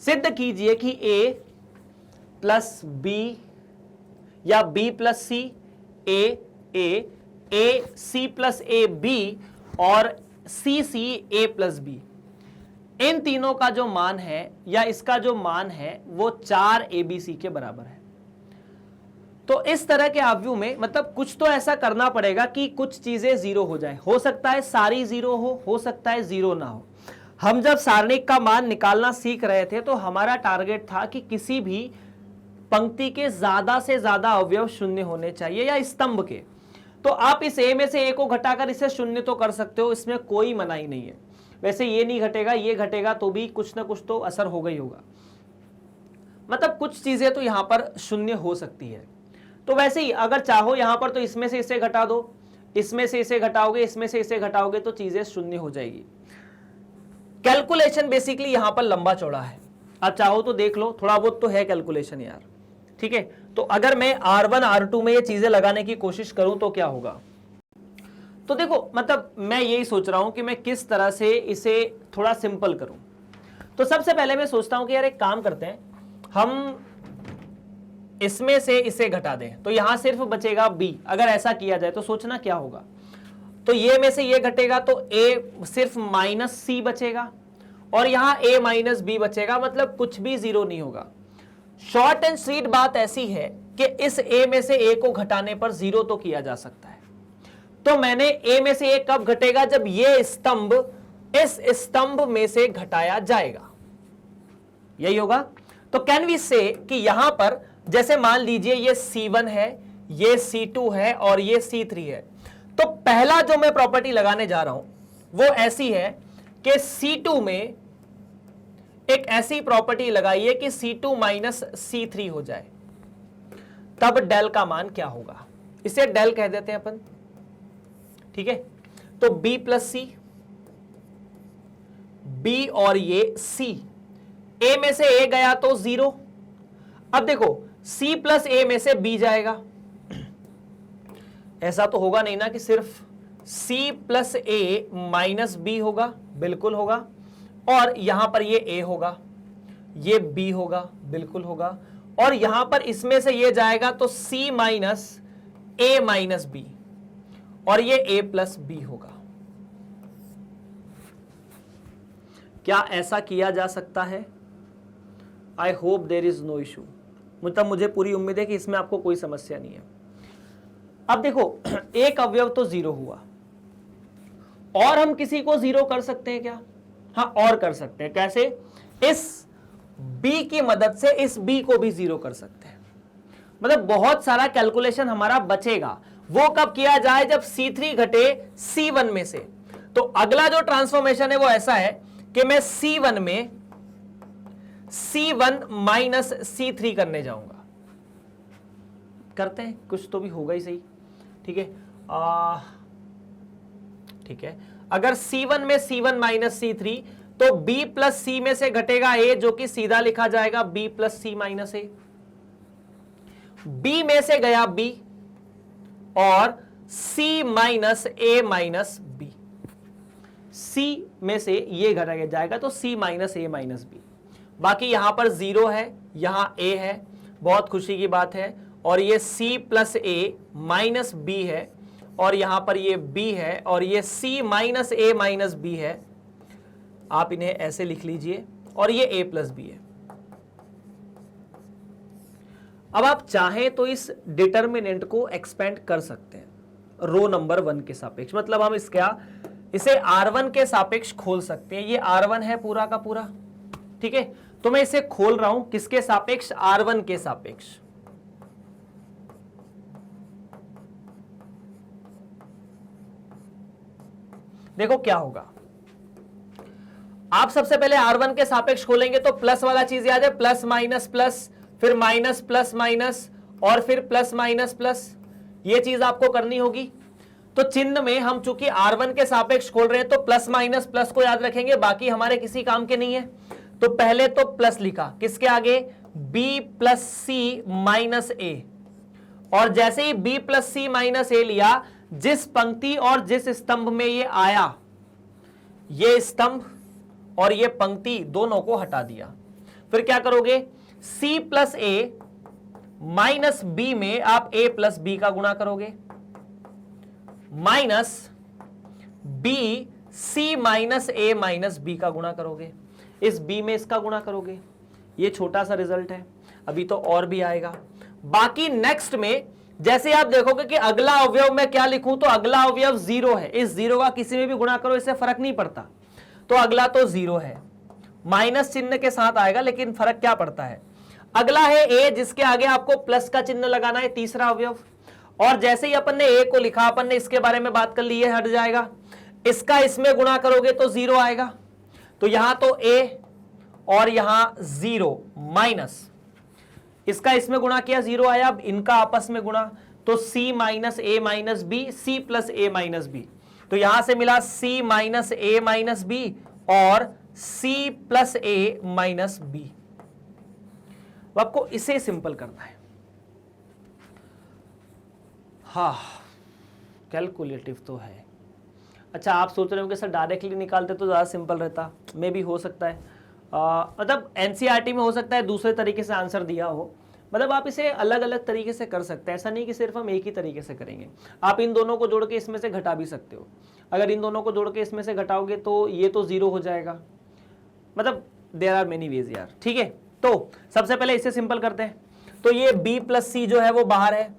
सिद्ध कीजिए कि A प्लस B या B plus C, A C plus A B और C A प्लस B, इन तीनों का जो मान है या इसका जो मान है वो 4 ABC के बराबर है। तो इस तरह के अवयव में मतलब कुछ तो ऐसा करना पड़ेगा कि कुछ चीजें 0 हो जाए। हो सकता है सारी 0 हो सकता है 0 ना हो। हम जब सारणिक का मान निकालना सीख रहे थे तो हमारा टारगेट था कि किसी भी पंक्ति के ज्यादा से ज्यादा अवयव शून्य होने चाहिए या स्तंभ के। तो आप इस A में से A को घटाकर इसे शून्य तो कर सकते हो, इसमें कोई मनाही नहीं है। वैसे ये नहीं घटेगा, ये घटेगा तो भी कुछ ना कुछ तो असर होगा ही होगा। मतलब कुछ चीजें तो यहां पर शून्य हो सकती है। तो वैसे ही अगर चाहो यहां पर तो इसमें से इसे घटा दो, इसमें से इसे घटाओगे, इसमें से इसे घटाओगे तो चीजें शून्य हो जाएगी। कैलकुलेशन बेसिकली यहां पर लंबा चौड़ा है, आप चाहो तो देख लो, थोड़ा बहुत तो है कैलकुलेशन यार, ठीक है। तो अगर मैं R1 R2 में ये चीजें लगाने की कोशिश करूं तो क्या होगा, तो देखो मतलब मैं यही सोच रहा हूं कि मैं किस तरह से इसे थोड़ा सिंपल करूं। तो सबसे पहले मैं सोचता हूं कि यार एक काम करते हैं, हम इसमें से इसे घटा दें तो यहां सिर्फ बचेगा b। अगर ऐसा किया जाए तो सोचना क्या होगा, तो ये में से ये घटेगा तो a सिर्फ -c बचेगा और यहां a माइनस बी बचेगा, मतलब कुछ भी जीरो नहीं होगा। शॉर्ट एंड स्वीट बात ऐसी है कि इस a में से a को घटाने पर जीरो तो किया जा सकता है। तो मैंने a में से a कब घटेगा, जब ये स्तंभ इस स्तंभ में से घटाया जाएगा, यही होगा। तो कैन वी से कि यहां पर जैसे मान लीजिए ये C1 है, ये C2 है और ये C3 है, तो पहला जो मैं प्रॉपर्टी लगाने जा रहा हूं वो ऐसी है कि C2 में एक ऐसी प्रॉपर्टी लगाइए कि C2 माइनस C3 हो जाए, तब डेल का मान क्या होगा, इसे डेल कह देते हैं अपन, ठीक है। तो B प्लस C, B और ये C, A में से A गया तो 0। अब देखो C प्लस A में से B जाएगा, ऐसा तो होगा नहीं ना कि सिर्फ C plus A minus B होगा, बिल्कुल होगा। और यहां पर ये A होगा, ये B होगा, बिल्कुल होगा। और यहां पर इसमें से ये जाएगा तो C minus A minus B और ये A प्लस B होगा। क्या ऐसा किया जा सकता है? I hope there is no issue, मतलब मुझे पूरी उम्मीद है कि इसमें आपको कोई समस्या नहीं है। अब देखो एक अवयव तो जीरो हुआ, और हम किसी को जीरो कर सकते हैं क्या? हाँ, और कर सकते हैं। कैसे? इस b की मदद से इस b को भी जीरो कर सकते हैं। मतलब बहुत सारा कैलकुलेशन हमारा बचेगा। वो कब किया जाए? जब C3 घटे C1 में से। तो अगला जो ट्रांसफॉर्मेशन है वो ऐसा है कि मैं C1 में C1 माइनस C3 करने जाऊंगा। करते हैं, कुछ तो भी होगा ही सही, ठीक है। ठीक है, अगर C1 में C1 माइनस C3 तो B प्लस C में से घटेगा A, जो कि सीधा लिखा जाएगा B plus C minus A। B में से गया B और C minus A minus B, C में से ये घटा जाएगा तो C minus A minus B। बाकी यहां पर 0 है, यहां A है, बहुत खुशी की बात है। और ये C plus A minus B है और यहां पर ये B है और ये C minus A minus B है। आप इन्हें ऐसे लिख लीजिए और ये A प्लस B है। अब आप चाहें तो इस डिटर्मिनेंट को एक्सपेंड कर सकते हैं रो नंबर 1 के सापेक्ष। मतलब हम इसे R1 के सापेक्ष खोल सकते हैं। ये R1 है पूरा का पूरा, ठीक है। तो मैं इसे खोल रहा हूं किसके सापेक्ष? R1 के सापेक्ष। देखो क्या होगा, आप सबसे पहले R1 के सापेक्ष खोलेंगे तो प्लस वाला चीज याद है, प्लस माइनस प्लस, फिर माइनस प्लस माइनस और फिर प्लस माइनस प्लस, ये चीज आपको करनी होगी। तो चिन्ह में हम चूंकि R1 के सापेक्ष खोल रहे हैं तो प्लस माइनस प्लस को याद रखेंगे, बाकी हमारे किसी काम के नहीं है। तो पहले तो प्लस लिखा, किसके आगे? B plus C minus A। और जैसे ही B plus C minus A लिया, जिस पंक्ति और जिस स्तंभ में ये आया, ये स्तंभ और ये पंक्ति दोनों को हटा दिया। फिर क्या करोगे? C plus A minus B में आप A प्लस B का गुणा करोगे, minus B C minus A minus B का गुणा करोगे, इस B में इसका गुणा करोगे। ये छोटा सा रिजल्ट है, अभी तो और भी आएगा। बाकी नेक्स्ट में जैसे आप देखोगे कि अगला अवयव मैं क्या लिखूं, तो अगला अवयव 0 है। इस 0 का किसी में भी गुणा करो, इससे फर्क नहीं पड़ता। तो अगला तो 0 है, माइनस चिन्ह के साथ आएगा, लेकिन फर्क क्या पड़ता है? अगला है A, जिसके आगे आपको प्लस का चिन्ह लगाना है, तीसरा अवयव। और जैसे ही अपन ने A को लिखा, अपन ने इसके बारे में बात कर ली, ये हट जाएगा। इसका इसमें गुणा करोगे तो 0 आएगा। तो यहां तो A और यहां 0 माइनस इसका इसमें गुणा किया 0 आया, अब इनका आपस में गुणा तो c माइनस ए माइनस बी, सी प्लस ए माइनस बी, तो यहां से मिला c माइनस ए माइनस बी और c प्लस ए माइनस बी। आपको इसे सिंपल करना है। हाँ कैलकुलेटिव तो है। अच्छा आप सोच रहे हो कि सर डायरेक्टली निकालते तो ज़्यादा सिंपल रहता, मे भी हो सकता है, मतलब एनसीईआरटी में हो सकता है दूसरे तरीके से आंसर दिया हो, मतलब आप इसे अलग अलग तरीके से कर सकते हैं, ऐसा नहीं कि सिर्फ हम एक ही तरीके से करेंगे। आप इन दोनों को जोड़ के इसमें से घटा भी सकते हो, अगर इन दोनों को जोड़ के इसमें से घटाओगे तो ये तो 0 हो जाएगा, मतलब देयर आर मेनी वेज यार। ठीक है, तो सबसे पहले इसे सिंपल करते हैं। तो ये b प्लस सी जो है वो बाहर है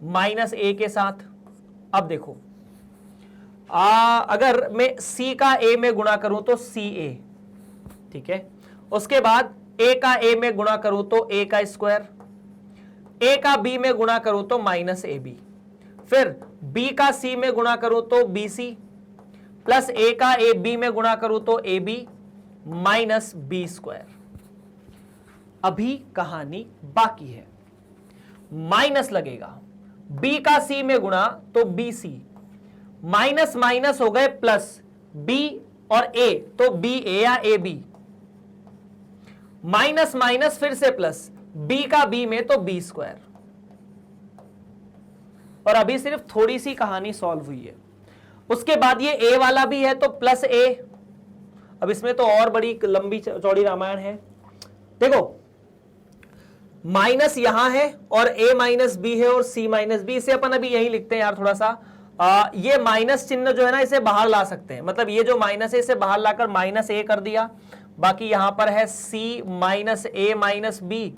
माइनस ए के साथ। अब देखो अगर मैं c का a में गुणा करूं तो सी ए, ठीक है, उसके बाद a का a में गुणा करूं तो a का स्क्वायर, a का b में गुणा करूं तो माइनस ए बी, फिर b का c में गुणा करूं तो बी सी, प्लस a का a b में गुणा करूं तो A B minus B square. अभी कहानी बाकी है, माइनस लगेगा, b का c में गुणा तो बी सी, माइनस माइनस हो गए प्लस, b और a तो बी ए या ए बी, माइनस माइनस फिर से प्लस, b का b में तो बी स्क्वायर। और अभी सिर्फ थोड़ी सी कहानी सॉल्व हुई है। उसके बाद ये a वाला भी है तो प्लस a, अब इसमें तो और बड़ी लंबी चौड़ी रामायण है। देखो माइनस यहां है और a माइनस बी है और c माइनस बी, इसे अपन अभी यही लिखते हैं यार थोड़ा सा। ये माइनस चिन्ह जो है ना इसे बाहर ला सकते हैं, मतलब ये जो माइनस है इसे बाहर लाकर माइनस a कर दिया, बाकी यहां पर है c माइनस ए माइनस बी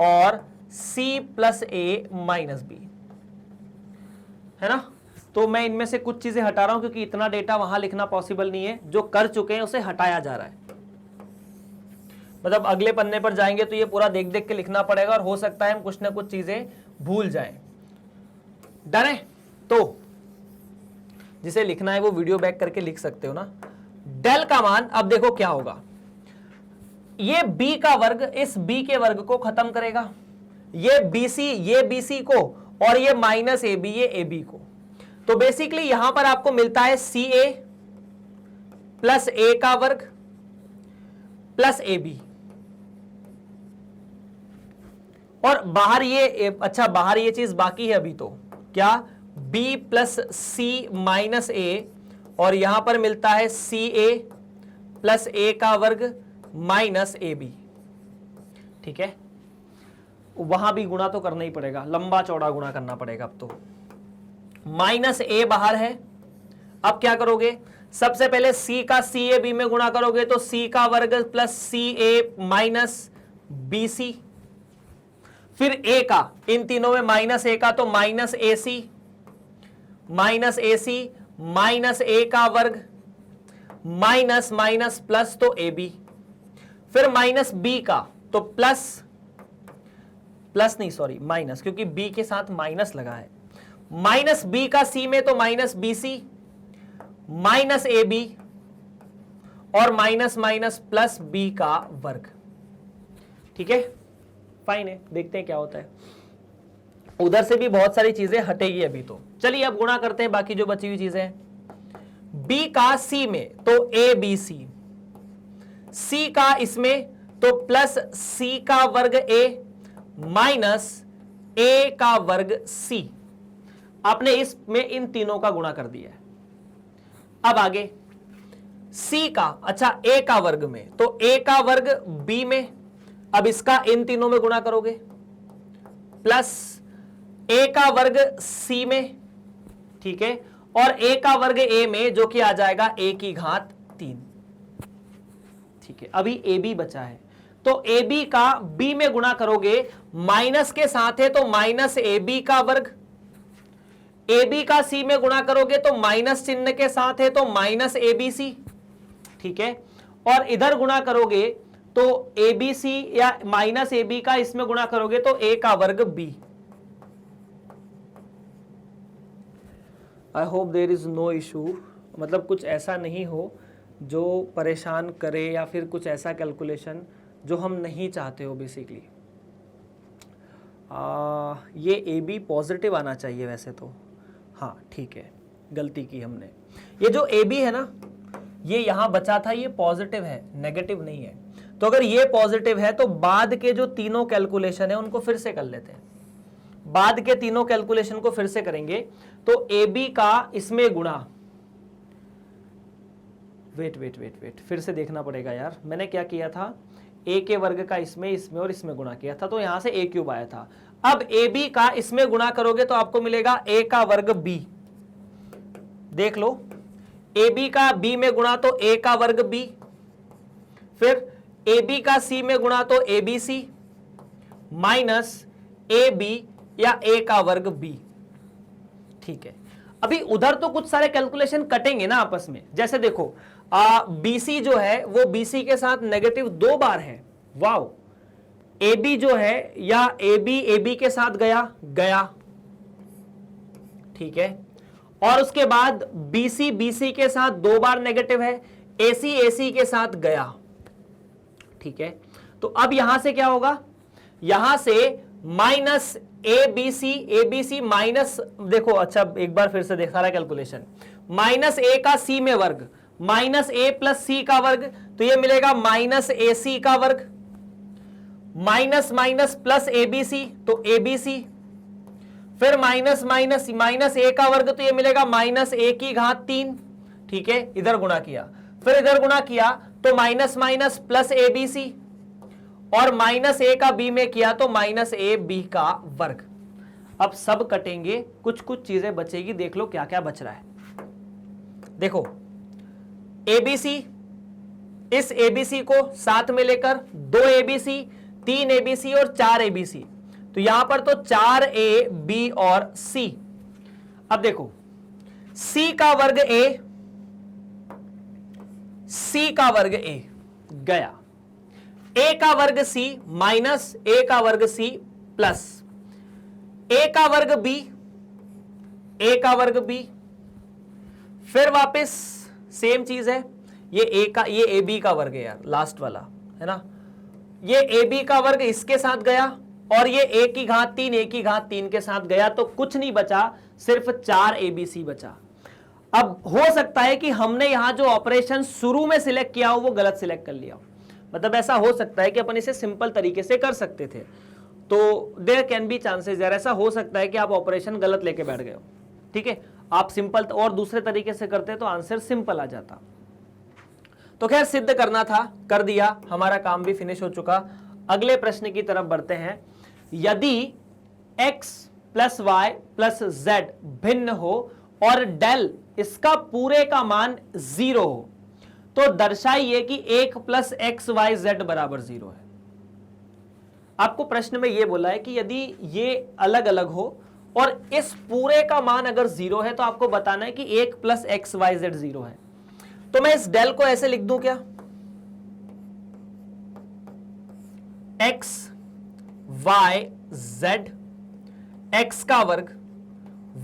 और c प्लस ए माइनस बी, है ना। तो मैं इनमें से कुछ चीजें हटा रहा हूं क्योंकि इतना डेटा वहां लिखना पॉसिबल नहीं है, जो कर चुके हैं उसे हटाया जा रहा है। मतलब अगले पन्ने पर जाएंगे तो ये पूरा देख देख के लिखना पड़ेगा और हो सकता है हम कुछ ना कुछ चीजें भूल जाएं। डन है, तो जिसे लिखना है वो वीडियो बैक करके लिख सकते हो ना। डेल का मान अब देखो क्या होगा, ये b का वर्ग इस b के वर्ग को खत्म करेगा, ये bc को, और ये माइनस ab ये ab को। तो बेसिकली यहां पर आपको मिलता है ca प्लस a का वर्ग प्लस ab, और बाहर ये, अच्छा बाहर ये चीज बाकी है अभी, तो क्या b plus C minus a, और यहां पर मिलता है ca प्लस a का वर्ग माइनस ए बी। ठीक है, वहां भी गुणा तो करना ही पड़ेगा, लंबा चौड़ा गुणा करना पड़ेगा। अब तो माइनस ए बाहर है, अब क्या करोगे, सबसे पहले c का सी ए बी में गुणा करोगे तो c का वर्ग प्लस सी ए माइनस बी सी, फिर a का, इन तीनों में माइनस a का तो minus A C minus a का वर्ग माइनस माइनस प्लस तो ए बी, फिर माइनस b का तो प्लस नहीं सॉरी माइनस, क्योंकि b के साथ माइनस लगा है, माइनस b का c में तो minus B C minus A B और माइनस माइनस प्लस b का वर्ग। ठीक है, फाइन है, देखते हैं क्या होता है। उधर से भी बहुत सारी चीजें हटेगी अभी तो। चलिए अब गुणा करते हैं बाकी जो बची हुई चीजें। b का c में तो a b c, c का इसमें तो प्लस c का वर्ग a माइनस a का वर्ग c, आपने इसमें इन तीनों का गुणा कर दिया है। अब आगे c का, अच्छा a का वर्ग में तो a का वर्ग b में, अब इसका इन तीनों में गुणा करोगे, प्लस a का वर्ग c में, ठीक है, और a का वर्ग a में जो कि आ जाएगा a की घात 3। ठीक है, अभी ab बचा है, तो ab का b में गुणा करोगे, माइनस के साथ है तो माइनस ab का वर्ग, ab का c में गुणा करोगे तो माइनस चिन्ह के साथ है तो माइनस abc। ठीक है, और इधर गुणा करोगे तो abc या माइनस ab का इसमें गुणा करोगे तो a का वर्ग b। I hope there is no issue, मतलब कुछ ऐसा नहीं हो जो परेशान करे या फिर कुछ ऐसा कैलकुलेशन जो हम नहीं चाहते हो बेसिकली। ये ए बी पॉजिटिव आना चाहिए वैसे तो, हाँ ठीक है, गलती की हमने। ये जो ए बी है ना, ये यहां बचा था, ये पॉजिटिव है, नेगेटिव नहीं है। तो अगर ये पॉजिटिव है तो बाद के जो तीनों कैलकुलेशन है उनको फिर से कर लेते हैं। बाद के तीनों कैलकुलेशन को फिर से करेंगे तो ए बी का इसमें गुणा, वेट फिर से देखना पड़ेगा यार, मैंने क्या किया था, ए के वर्ग का इसमें और इसमें गुणा किया था, तो यहां से ए क्यूब आया था। अब ए बी का इसमें गुणा करोगे तो आपको मिलेगा ए का वर्ग बी। देख लो, ए बी का बी में गुणा तो ए का वर्ग बी, फिर ए बी का सी में गुणा तो A B C minus A B या ए का वर्ग बी। ठीक है, अभी उधर तो कुछ सारे कैलकुलेशन कटेंगे ना आपस में। जैसे देखो BC जो है वो BC के साथ नेगेटिव 2 बार है, वाओ। AB जो है या AB के साथ गया, ठीक है। और उसके बाद BC के साथ 2 बार नेगेटिव है, AC के साथ गया, ठीक है। तो अब यहां से क्या होगा, यहां से माइनस ABC माइनस, देखो अच्छा एक बार फिर से देख सारा कैलकुलेशन, माइनस ए का सी में वर्ग माइनस ए प्लस सी का वर्ग, तो ये मिलेगा माइनस ए सी का वर्ग, minus minus plus A B C तो ए बी सी, फिर माइनस माइनस माइनस ए का वर्ग तो ये मिलेगा माइनस ए की घात 3, ठीक है। इधर गुणा किया, फिर इधर गुणा किया तो minus minus plus A B C, और माइनस ए का बी में किया तो माइनस ए बी का वर्ग। अब सब कटेंगे, कुछ कुछ चीजें बचेगी, देख लो क्या क्या बच रहा है। देखो एबीसी, इस एबीसी को साथ में लेकर 2 एबीसी, 3 एबीसी और 4 एबीसी, तो यहां पर तो 4 ए बी और सी। अब देखो सी का वर्ग ए, सी का वर्ग ए गया, ए का वर्ग सी माइनस ए का वर्ग सी प्लस ए का वर्ग बी, ए का वर्ग बी, फिर वापस सेम चीज है, ये ए का, ये ए बी का वर्ग है यार, लास्ट वाला है ना, ये ए बी का वर्ग इसके साथ गया, और ये ए की घात 3 ए की घात 3 के साथ गया, तो कुछ नहीं बचा, सिर्फ 4 एबीसी बचा। अब हो सकता है कि हमने यहां जो ऑपरेशन शुरू में सिलेक्ट किया हो वो गलत सिलेक्ट कर लिया हो, मतलब ऐसा हो सकता है कि अपन इसे सिंपल तरीके से कर सकते थे, तो देयर कैन बी चांसेस यार, ऐसा हो सकता है कि आप ऑपरेशन गलत लेके बैठ गए हो, ठीक है। आप सिंपल और दूसरे तरीके से करते तो आंसर सिंपल आ जाता। तो खैर सिद्ध करना था, कर दिया, हमारा काम भी फिनिश हो चुका। अगले प्रश्न की तरफ बढ़ते हैं। यदि x plus Y plus Z भिन्न हो और डेल इसका पूरे का मान 0 हो, तो दर्शाइए कि 1 प्लस एक्स वाई जेड बराबर 0 है। आपको प्रश्न में यह बोला है कि यदि ये अलग अलग हो और इस पूरे का मान अगर 0 है तो आपको बताना है कि 1 प्लस एक्स वाई जेड 0 है। तो मैं इस डेल को ऐसे लिख दूं क्या, एक्स वाई जेड, एक्स का वर्ग,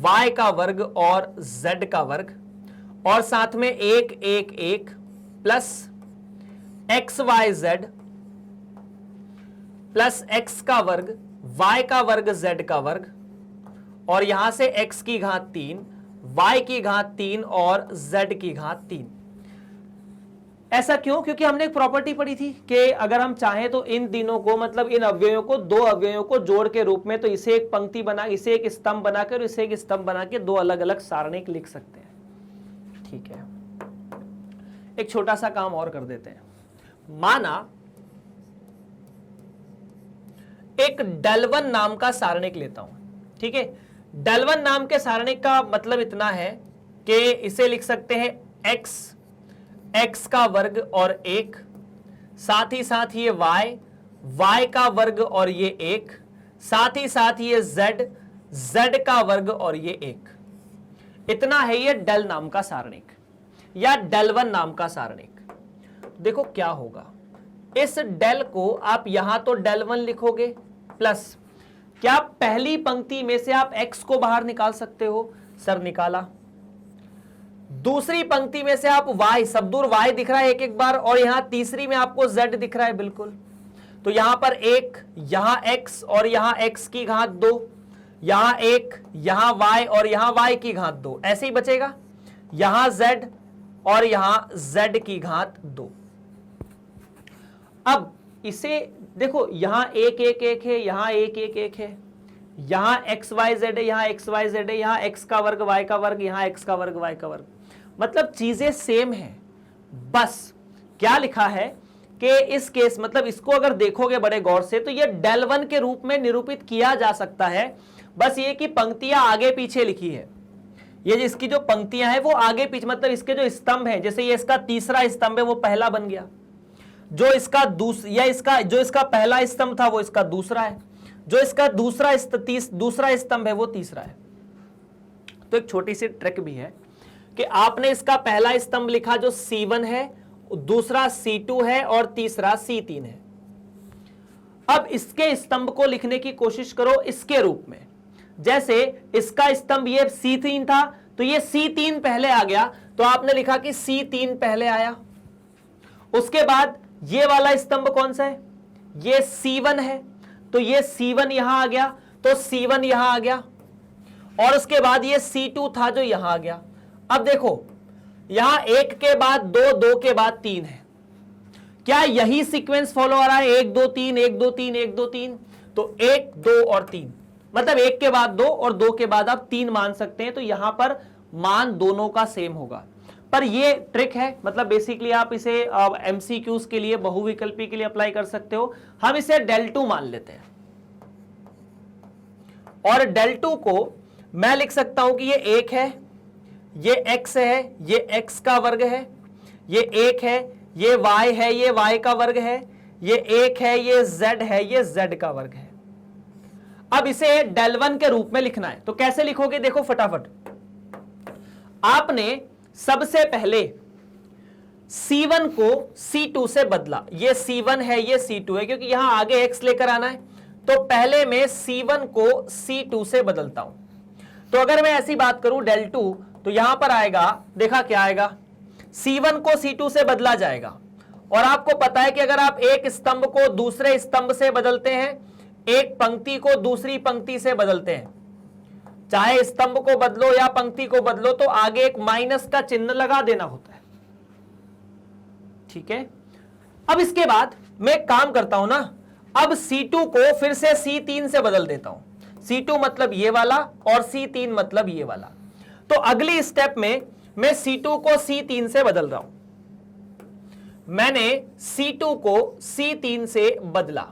वाई का वर्ग और जेड का वर्ग, और साथ में 1 1 1 plus X Y Z plus X का वर्ग, वाई का वर्ग, जेड का वर्ग, और यहां से x की घात 3, y की घात 3 और z की घात 3। ऐसा क्यों? क्योंकि हमने एक प्रॉपर्टी पढ़ी थी कि अगर हम चाहें तो इन तीनों को, मतलब इन अवयवों को, 2 अवयवों को जोड़ के रूप में, तो इसे एक पंक्ति बना, इसे एक स्तंभ बनाकर, इसे एक स्तंभ बना के 2 अलग अलग सारणिक लिख सकते हैं, ठीक है। एक छोटा सा काम और कर देते हैं। माना एक डेल1 नाम का सारणिक लेता हूं, ठीक है। डेल1 नाम के सारणिक का मतलब इतना है कि इसे लिख सकते हैं x, x का वर्ग और 1, साथ ही साथ ये y, y का वर्ग और ये 1, साथ ही साथ ये z, z का वर्ग और ये 1। इतना है ये डेल नाम का सारणिक या डेल1 नाम का सारणिक। देखो क्या होगा, इस डेल को आप यहां तो डेल1 लिखोगे, प्लस क्या पहली पंक्ति में से आप x को बाहर निकाल सकते हो? सर निकाला। दूसरी पंक्ति में से आप y, सब दूर y दिख रहा है एक एक बार, और यहां तीसरी में आपको z दिख रहा है, बिल्कुल। तो यहां पर 1, यहां x और यहां x की घात 2, यहां 1, यहां y और यहां y की घात 2, ऐसे ही बचेगा। यहां z और यहां z की घात 2। अब इसे देखो, यहां 1 1 1 है, यहां 1 1 1 है, यहां x y z है, यहां x y z है, यहां x का वर्ग y का वर्ग, यहां x का वर्ग y का वर्ग, मतलब चीजें सेम है। बस क्या लिखा है कि इस केस मतलब इसको अगर देखोगे बड़े गौर से तो ये del 1 के रूप में निरूपित किया जा सकता है। बस ये कि पंक्तियां आगे पीछे लिखी है, ये इसकी जो पंक्तियां हैं वो आगे पीछे, मतलब इसके जो स्तंभ है, जैसे ये इसका तीसरा स्तंभ है वो पहला बन गया, जो इसका जो इसका पहला स्तंभ था वो इसका दूसरा है, जो इसका दूसरा स्तंभ है वो तीसरा है। तो एक छोटी सी ट्रिक भी है कि आपने इसका पहला स्तंभ लिखा जो C1 है, दूसरा C2 है और तीसरा C3 है। अब इसके स्तंभ को लिखने की कोशिश करो इसके रूप में, जैसे इसका स्तंभ ये C3 था तो ये C3 पहले आ गया, तो आपने लिखा कि C3 पहले आया। उसके बाद ये वाला स्तंभ कौन सा है, ये C1 है, तो ये C1 यहां आ गया, तो C1 यहां आ गया, और उसके बाद ये C2 था जो यहां आ गया। अब देखो यहां 1 के बाद 2, 2 के बाद 3 है, क्या यही सीक्वेंस फॉलो आ रहा है, 1 2 3 1 2 3 1 2 3, तो 1 2 और 3, मतलब 1 के बाद 2 और 2 के बाद आप 3 मान सकते हैं, तो यहां पर मान दोनों का सेम होगा। पर ये ट्रिक है, मतलब बेसिकली आप इसे एमसीक्यूज के लिए, बहुविकल्पी के लिए अप्लाई कर सकते हो। हम इसे del 2 मान लेते हैं, और del 2 को मैं लिख सकता हूं कि ये 1 है, ये x है, ये x का वर्ग है, ये 1 है, ये y है, ये y का वर्ग है, ये 1 है, ये z है, ये z का वर्ग है। अब इसे del 1 के रूप में लिखना है, तो कैसे लिखोगे देखो फटाफट। आपने सबसे पहले C1 को C2 से बदला, ये C1 है, ये C2 है, क्योंकि यहां आगे x लेकर आना है, तो पहले मैं C1 को C2 से बदलता हूं। तो अगर मैं ऐसी बात करूं del 2, तो यहां पर आएगा, देखा क्या आएगा, C1 को C2 से बदला जाएगा। और आपको पता है कि अगर आप एक स्तंभ को दूसरे स्तंभ से बदलते हैं, एक पंक्ति को दूसरी पंक्ति से बदलते हैं, चाहे स्तंभ को बदलो या पंक्ति को बदलो, तो आगे एक माइनस का चिन्ह लगा देना होता है, ठीक है। अब इसके बाद मैं एक काम करता हूं ना, अब C2 को फिर से C3 से बदल देता हूं, C2 मतलब ये वाला और C3 मतलब ये वाला। तो अगली स्टेप में मैं C2 को C3 से बदल रहा हूं, मैंने C2 को C3 से बदला,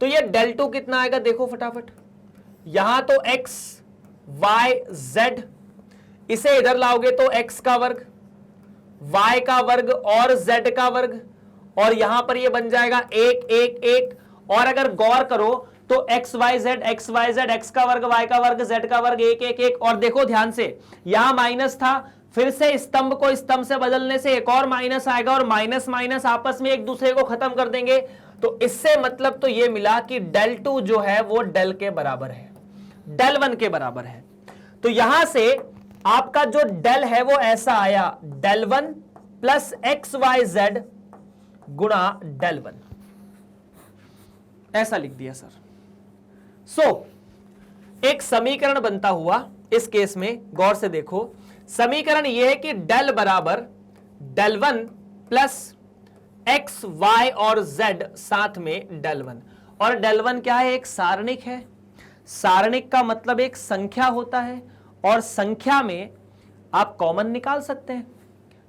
तो ये del 2 कितना आएगा देखो फटाफट। यहां तो x y z, इसे इधर लाओगे तो x का वर्ग, y का वर्ग और z का वर्ग, और यहां पर ये बन जाएगा 1 1 1। और अगर गौर करो तो x y z x का वर्ग, y का वर्ग, z का वर्ग 1 1 1। और देखो ध्यान से, यहां माइनस था, फिर से स्तंभ को स्तंभ से बदलने से एक और माइनस आएगा, और माइनस माइनस आपस में एक दूसरे को खत्म कर देंगे। तो इससे मतलब तो ये मिला कि del 2 जो है वो del के बराबर है, del 1 के बराबर है। तो यहां से आपका जो del है वो ऐसा आया, del 1 plus X Y Z गुणा del 1, ऐसा लिख दिया सर। एक समीकरण बनता हुआ इस केस में, गौर से देखो, समीकरण यह है कि del बराबर del 1 प्लस एक्स वाई और z साथ में del 1। और del 1 क्या है, एक सारणिक है। सारणिक का मतलब एक संख्या होता है, और संख्या में आप कॉमन निकाल सकते हैं।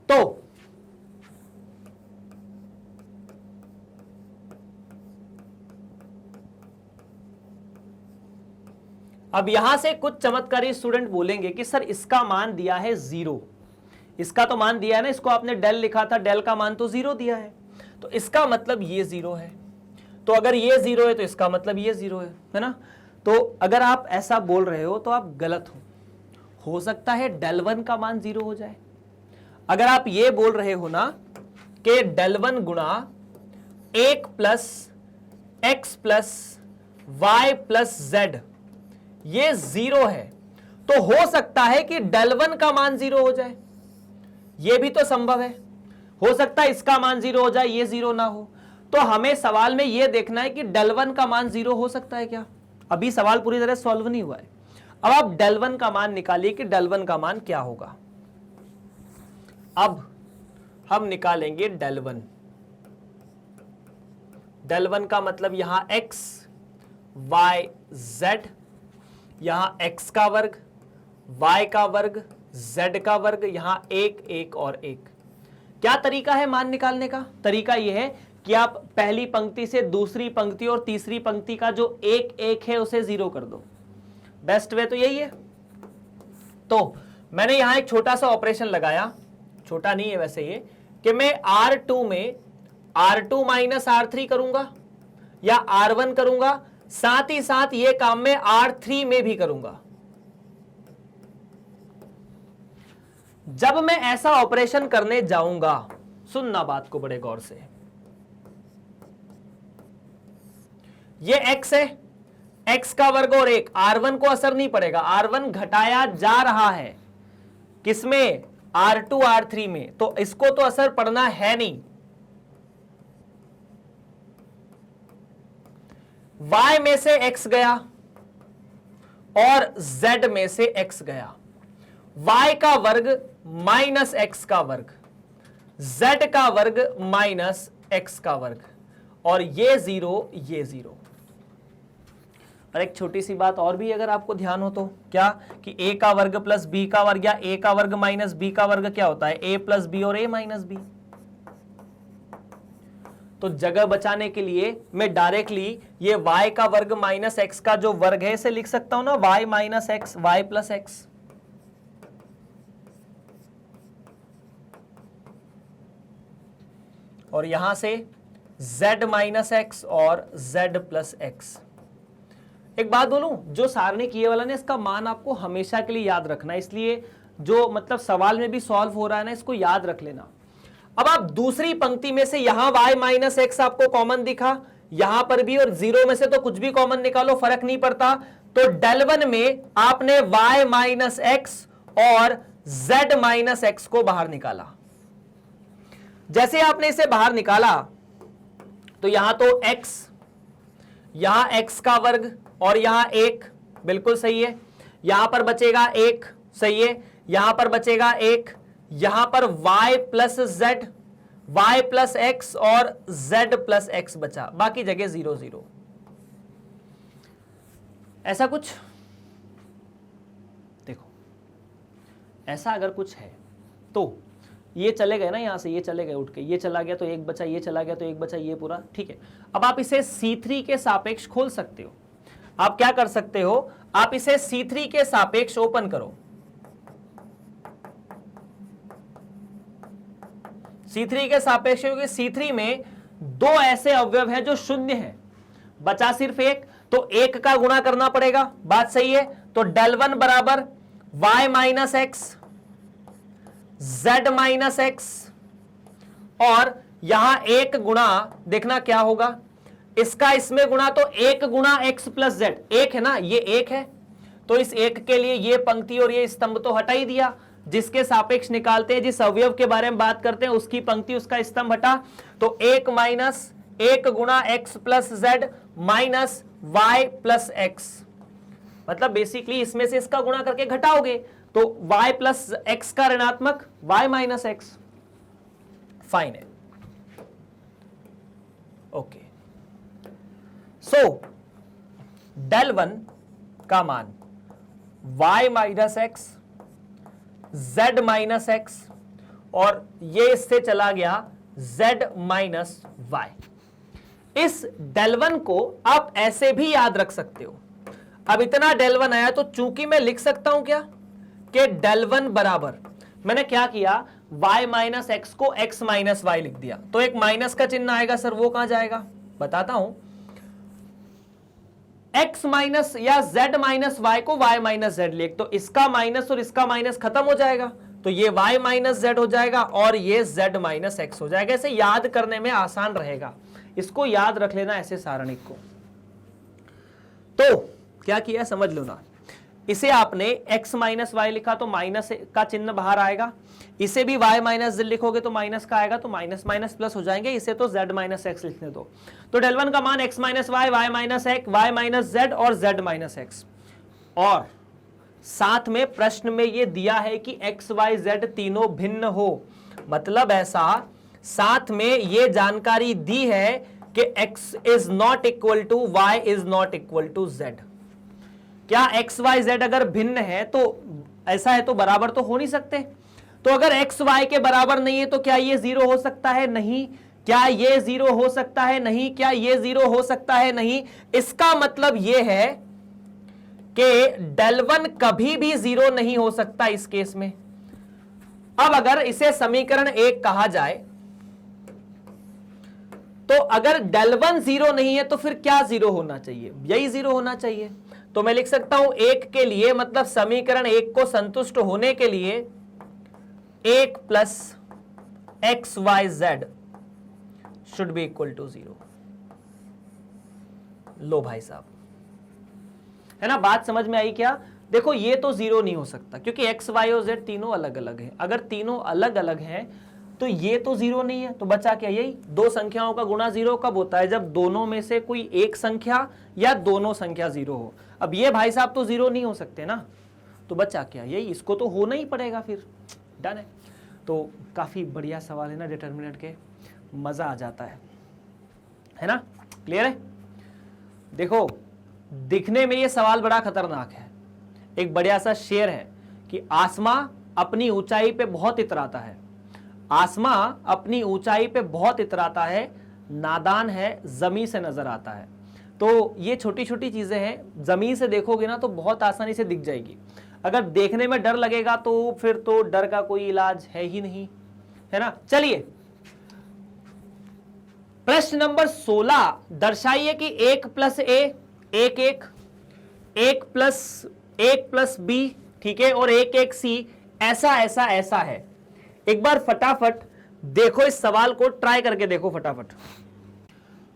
तो अब यहां से कुछ चमत्कारी स्टूडेंट बोलेंगे कि सर इसका मान दिया है 0, इसका तो मान दिया है ना, इसको आपने del लिखा था, del का मान तो 0 दिया है, तो इसका मतलब ये 0 है। तो अगर ये 0 है तो इसका मतलब ये 0 है ना। तो अगर आप ऐसा बोल रहे हो तो आप गलत हो सकता है del 1 का मान 0 हो जाए। अगर आप ये बोल रहे हो ना कि del 1 गुणा 1 plus X plus Y plus Z ये 0 है, तो हो सकता है कि del 1 का मान 0 हो जाए, ये भी तो संभव है। हो सकता है इसका मान 0 हो जाए, ये 0 ना हो। तो हमें सवाल में यह देखना है कि del 1 का मान 0 हो सकता है क्या। अभी सवाल पूरी तरह सॉल्व नहीं हुआ है। अब आप del 1 का मान निकालिए कि del 1 का मान क्या होगा। अब हम निकालेंगे del 1। del 1 का मतलब यहां x y z, यहां x का वर्ग, y का वर्ग, z का वर्ग, यहां एक एक और एक। क्या तरीका है मान निकालने का? तरीका यह है कि आप पहली पंक्ति से दूसरी पंक्ति और तीसरी पंक्ति का जो एक एक है उसे 0 कर दो। बेस्ट वे तो यही है। तो मैंने यहां एक छोटा सा ऑपरेशन लगाया, छोटा नहीं है वैसे ये, कि मैं R2 में R2 माइनस R3 करूंगा या R1 करूंगा, साथ ही साथ ये काम मैं R3 में भी करूंगा। जब मैं ऐसा ऑपरेशन करने जाऊंगा, सुनना बात को बड़े गौर से, ये x है, x का वर्ग और एक, R1 को असर नहीं पड़ेगा, R1 घटाया जा रहा है किसमें? R2 R3 में, तो इसको तो असर पड़ना है नहीं। y में से x गया और z में से x गया, y का वर्ग माइनस x का वर्ग, z का वर्ग माइनस x का वर्ग, और ये 0 ये 0। और एक छोटी सी बात और भी अगर आपको ध्यान हो तो, क्या कि a का वर्ग प्लस b का वर्ग या a का वर्ग माइनस b का वर्ग क्या होता है? a प्लस b और a माइनस b। तो जगह बचाने के लिए मैं डायरेक्टली ये y का वर्ग माइनस x का जो वर्ग है इसे लिख सकता हूं ना, y minus x, y plus x। और यहां से z माइनस x और z प्लस x। एक बात बोलूं, जो सारणिक ये वाला ना, इसका मान आपको हमेशा के लिए याद रखना है, इसलिए जो मतलब सवाल में भी सॉल्व हो रहा है ना, इसको याद रख लेना। अब आप दूसरी पंक्ति में से यहां y माइनस एक्स आपको कॉमन दिखा, यहां पर भी, और 0 में से तो कुछ भी कॉमन निकालो फर्क नहीं पड़ता। तो del 1 में आपने y माइनस एक्स और z माइनस एक्स को बाहर निकाला। जैसे आपने इसे बाहर निकाला तो यहां तो x, यहां x का वर्ग और यहां 1, बिल्कुल सही है। यहां पर बचेगा 1, सही है। यहां पर बचेगा 1, यहां पर y plus z, y plus x और z प्लस x बचा, बाकी जगह 0 0। ऐसा कुछ देखो, ऐसा अगर कुछ है तो ये चले गए ना, यहां से ये चले गए उठ के, ये चला गया तो 1 बचा, ये चला गया तो 1 बचा, ये पूरा ठीक है। अब आप इसे C3 के सापेक्ष खोल सकते हो। आप क्या कर सकते हो, आप इसे C3 के सापेक्ष ओपन करो। C3 के सापेक्ष, क्योंकि C3 में 2 ऐसे अवयव हैं जो शून्य है, बचा सिर्फ 1, तो 1 का गुणा करना पड़ेगा, बात सही है। तो del 1 बराबर y minus x, z minus X, और यहां 1 गुणा, देखना क्या होगा, इसका इसमें गुणा, तो 1 गुणा x प्लस z, 1 है ना, ये 1 है, तो इस 1 के लिए ये पंक्ति और ये स्तंभ तो हटा ही दिया। जिसके सापेक्ष निकालते हैं, जिस अवयव के बारे में बात करते हैं, उसकी पंक्ति उसका स्तंभ हटा, तो 1 माइनस 1 गुणा x plus z minus y plus x, मतलब बेसिकली इसमें से इसका गुणा करके घटाओगे तो y प्लस x का ऋणात्मक y माइनस x। फाइन है, ओके। सो del 1 का मान y minus x, z minus X, और ये इससे चला गया z माइनस y। इस del 1 को आप ऐसे भी याद रख सकते हो। अब इतना del 1 आया तो चूंकि मैं लिख सकता हूं क्या कि del 1 बराबर, मैंने क्या किया, y माइनस एक्स को x माइनस y लिख दिया, तो एक माइनस का चिन्ह आएगा सर, वो कहां जाएगा बताता हूं। x माइनस या z माइनस y को y माइनस z लिख, तो इसका माइनस और इसका माइनस खत्म हो जाएगा, तो ये y माइनस z हो जाएगा और ये z माइनस x हो जाएगा। ऐसे याद करने में आसान रहेगा, इसको याद रख लेना ऐसे सारणिक को। तो क्या किया समझ लो ना, इसे आपने x माइनस वाई लिखा तो माइनस का चिन्ह बाहर आएगा, इसे भी y माइनस z लिखोगे तो माइनस का आएगा, तो माइनस माइनस प्लस हो जाएंगे, इसे तो z माइनस एक्स लिखने दो। तो डेल वन का मान x minus Y, Y minus X, Y minus Z और z माइनस एक्स। और साथ में प्रश्न में ये दिया है कि x y z तीनों भिन्न हो, मतलब ऐसा साथ में ये जानकारी दी है कि x is not equal to y is not equal to z। क्या x y z अगर भिन्न है तो ऐसा है तो बराबर तो हो नहीं सकते। तो अगर x y के बराबर नहीं है तो क्या ये जीरो हो सकता है? नहीं। क्या ये जीरो हो सकता है? नहीं। क्या ये जीरो हो सकता है? नहीं। इसका मतलब ये है कि डेल वन कभी भी जीरो नहीं हो सकता इस केस में। अब अगर इसे समीकरण एक कहा जाए तो अगर डेल वन जीरो नहीं है तो फिर क्या जीरो होना चाहिए? यही जीरो होना चाहिए। तो मैं लिख सकता हूं एक के लिए, मतलब समीकरण एक को संतुष्ट होने के लिए एक plus X Y Z should be equal to zero. लो भाई साहब, है ना, बात समझ में आई क्या? देखो ये तो जीरो नहीं हो सकता क्योंकि एक्स वाई और जेड तीनों अलग अलग हैं। अगर तीनों अलग अलग हैं तो ये तो जीरो नहीं है, तो बचा क्या? यही दो संख्याओं का गुणा जीरो कब होता है? जब दोनों में से कोई एक संख्या या दोनों संख्या जीरो हो। अब ये भाई साहब तो जीरो नहीं हो सकते ना, तो बचा क्या? यही, इसको तो होना ही पड़ेगा फिर। डन है। तो काफी बढ़िया सवाल है ना डिटर्मिनेंट के, मजा आ जाता है ना? क्लियर है? देखो दिखने में ये सवाल बड़ा खतरनाक है। एक बढ़िया सा शेर है कि आसमां अपनी ऊंचाई पे बहुत इतराता है, आसमां अपनी ऊंचाई पे बहुत इतराता है, नादान है जमीन से नजर आता है। तो ये छोटी छोटी चीजें हैं, जमीन से देखोगे ना तो बहुत आसानी से दिख जाएगी। अगर देखने में डर लगेगा तो फिर तो डर का कोई इलाज है ही नहीं, है ना? चलिए प्रश्न नंबर 16, दर्शाइए कि एक प्लस ए एक एक, एक प्लस बी, ठीक है, और एक एक सी ऐसा ऐसा ऐसा है। एक बार फटाफट देखो इस सवाल को, ट्राई करके देखो फटाफट।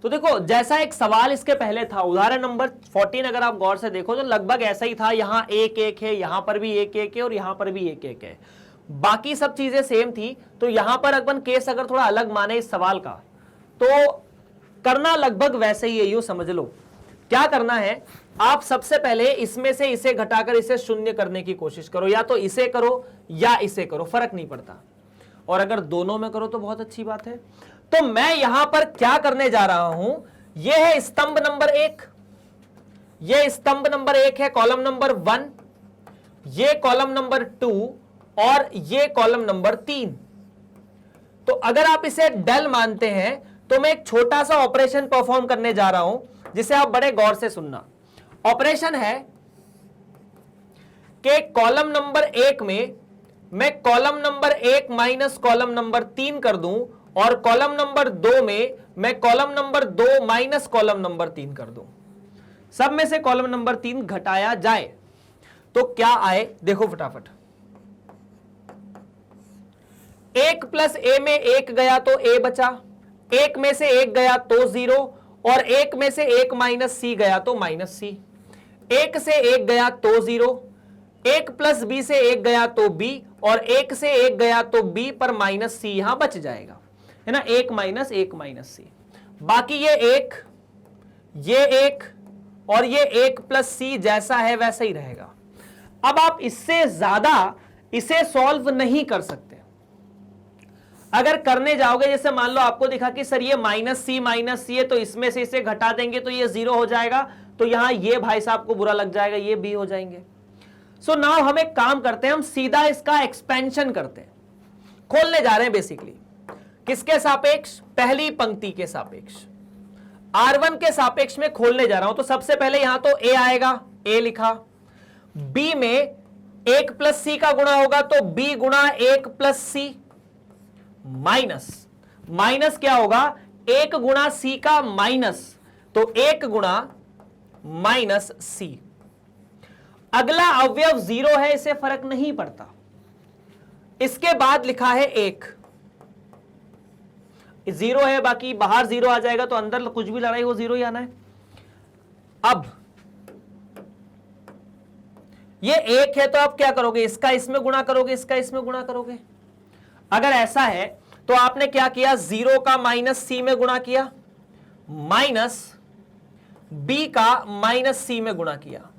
तो देखो जैसा एक सवाल इसके पहले था, उदाहरण नंबर 14 अगर आप गौर से देखो तो लगभग ऐसा ही था। यहां एक एक है, यहां पर भी एक एक है और यहां पर भी एक एक है, बाकी सब चीजें सेम थी। तो यहां पर अपन केस अगर थोड़ा अलग माने इस सवाल का तो करना लगभग वैसे ही है, यूं समझ लो। क्या करना है, आप सबसे पहले इसमें से इसे घटाकर इसे शून्य करने की कोशिश करो, या तो इसे करो या इसे करो, फर्क नहीं पड़ता। और अगर दोनों में करो तो बहुत अच्छी बात है। तो मैं यहां पर क्या करने जा रहा हूं, यह है स्तंभ नंबर एक, यह स्तंभ नंबर एक है, कॉलम नंबर 1, यह कॉलम नंबर 2 और यह कॉलम नंबर 3। तो अगर आप इसे डेल मानते हैं तो मैं एक छोटा सा ऑपरेशन परफॉर्म करने जा रहा हूं जिसे आप बड़े गौर से सुनना। ऑपरेशन है कि कॉलम नंबर 1 में मैं column number 1 minus column number 3 कर दूं और कॉलम नंबर 2 में मैं column number 2 minus column number 3 कर दूं। सब में से कॉलम नंबर 3 घटाया जाए तो क्या आए, देखो फटाफट। एक प्लस ए में एक गया तो ए बचा, एक में से एक गया तो 0 और एक में से एक माइनस सी गया तो माइनस सी। एक से एक गया तो 0, एक प्लस बी से एक गया तो बी और एक से एक गया तो बी पर माइनस सी यहां बच जाएगा, है ना? एक माइनस सी, बाकी ये एक और ये एक प्लस सी जैसा है वैसा ही रहेगा। अब आप इससे ज्यादा इसे सॉल्व नहीं कर सकते। अगर करने जाओगे, जैसे मान लो आपको दिखा कि सर ये माइनस सी है तो इसमें से इसे घटा देंगे तो ये 0 हो जाएगा, तो यहां ये भाई साहब को बुरा लग जाएगा, ये बी हो जाएंगे। सो नाउ हम एक काम करते हैं, हम सीधा इसका एक्सपेंशन करते हैं, खोलने जा रहे हैं बेसिकली। किसके सापेक्ष? पहली पंक्ति के सापेक्ष, R1 के सापेक्ष में खोलने जा रहा हूं। तो सबसे पहले यहां तो A आएगा, A लिखा। B में 1 प्लस सी का गुणा होगा तो B गुणा 1 प्लस सी, माइनस क्या होगा, 1 गुणा सी का माइनस, तो 1 गुणा माइनस सी। अगला अवयव 0 है, इसे फर्क नहीं पड़ता। इसके बाद लिखा है 1, 0 है, बाकी बाहर 0 आ जाएगा तो अंदर कुछ भी लड़ाई हो 0 ही आना है। अब ये 1 है तो आप क्या करोगे, इसका इसमें गुणा करोगे, इसका इसमें गुणा करोगे। अगर ऐसा है तो आपने क्या किया, 0 का -c में गुणा किया, माइनस b का -c में गुणा किया।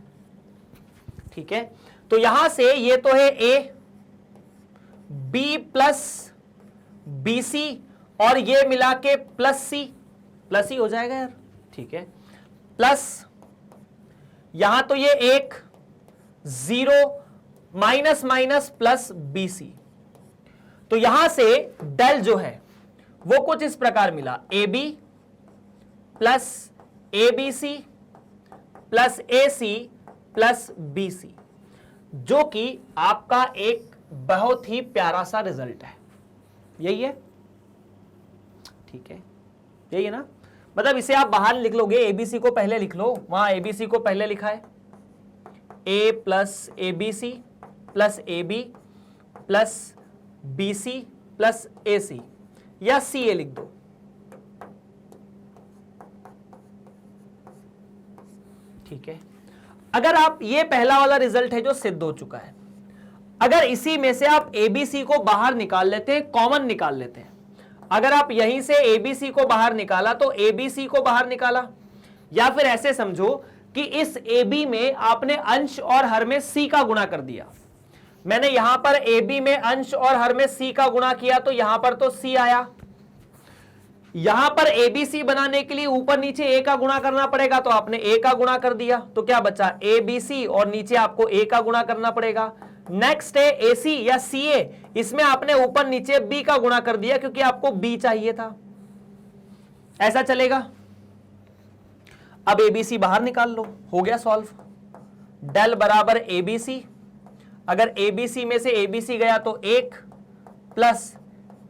ठीक है, तो यहां से ये तो है a, b प्लस bc और ये मिला के प्लस c हो जाएगा यार। ठीक है, प्लस यहां तो ये 1 0 माइनस माइनस प्लस bc, तो यहां से डेल जो है वो कुछ इस प्रकार मिला, ab plus abc plus ac plus bc, जो कि आपका एक बहुत ही प्यारा सा रिजल्ट है। यही है, ठीक है, यही है ना। मतलब इसे आप बाहर लिख लोगे, एबीसी को पहले लिख लो, वहां एबीसी को पहले लिखा है, A plus ABC plus AB plus BC plus AC, या सी ए लिख दो। ठीक है, अगर आप, ये पहला वाला रिजल्ट है जो सिद्ध हो चुका है, अगर इसी में से आप एबीसी को बाहर निकाल लेते हैं, कॉमन निकाल लेते हैं, अगर आप यहीं से एबीसी को बाहर निकाला तो एबीसी को बाहर निकाला, या फिर ऐसे समझो कि इस एबी में आपने अंश और हर में सी का गुणा कर दिया। मैंने यहां पर एबी में अंश और हर में सी का गुणा किया तो यहां पर तो सी आया, यहां पर एबीसी बनाने के लिए ऊपर नीचे ए का गुणा करना पड़ेगा, तो आपने ए का गुणा कर दिया, तो क्या बचा, एबीसी और नीचे आपको ए का गुणा करना पड़ेगा। नेक्स्ट है एसी या सीए, इसमें आपने ऊपर नीचे बी का गुणा कर दिया क्योंकि आपको बी चाहिए था। ऐसा चलेगा। अब एबीसी बाहर निकाल लो, हो गया सॉल्व। डेल बराबर एबीसी, अगर एबीसी में से एबीसी गया तो 1 plus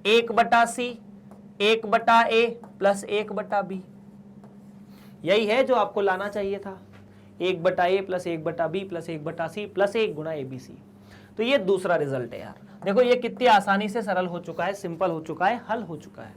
1/c 1/a plus 1/b, यही है जो आपको लाना चाहिए था, 1/a plus 1/b plus 1/c plus 1 गुणा एबीसी। तो ये दूसरा रिजल्ट है यार, देखो ये कितनी आसानी से सरल हो चुका है, सिंपल हो चुका है, हल हो चुका है।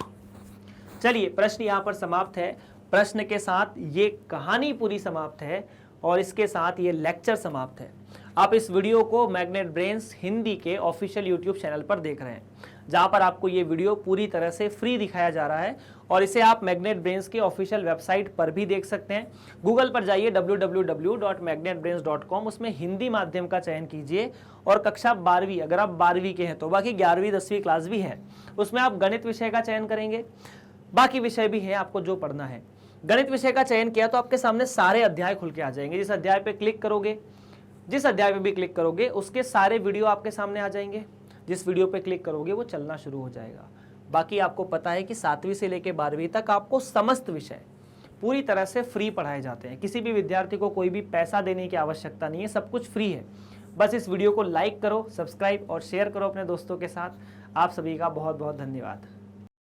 चलिए प्रश्न यहां पर समाप्त है, प्रश्न के साथ ये कहानी पूरी समाप्त है और इसके साथ ये लेक्चर समाप्त है। आप इस वीडियो को मैग्नेट ब्रेन्स हिंदी के ऑफिशियल यूट्यूब चैनल पर देख रहे हैं, जहां पर आपको ये वीडियो पूरी तरह से फ्री दिखाया जा रहा है, और इसे आप मैग्नेट ब्रेन्स के ऑफिशियल वेबसाइट पर भी देख सकते हैं। गूगल पर जाइए www.magnetbrains.com, उसमें हिंदी माध्यम का चयन कीजिए और कक्षा 12वीं, अगर आप 12वीं के हैं तो, बाकी 11वीं 10वीं क्लास भी है, उसमें आप गणित विषय का चयन करेंगे, बाकी विषय भी है आपको जो पढ़ना है। गणित विषय का चयन किया तो आपके सामने सारे अध्याय खुल के आ जाएंगे, जिस अध्याय पे क्लिक करोगे, जिस अध्याय पे भी क्लिक करोगे उसके सारे वीडियो आपके सामने आ जाएंगे, जिस वीडियो पे क्लिक करोगे वो चलना शुरू हो जाएगा। बाकी आपको पता है कि 7वीं से लेकर 12वीं तक आपको समस्त विषय पूरी तरह से फ्री पढ़ाए जाते हैं, किसी भी विद्यार्थी को कोई भी पैसा देने की आवश्यकता नहीं है, सब कुछ फ्री है। बस इस वीडियो को लाइक करो, सब्सक्राइब और शेयर करो अपने दोस्तों के साथ। आप सभी का बहुत बहुत धन्यवाद।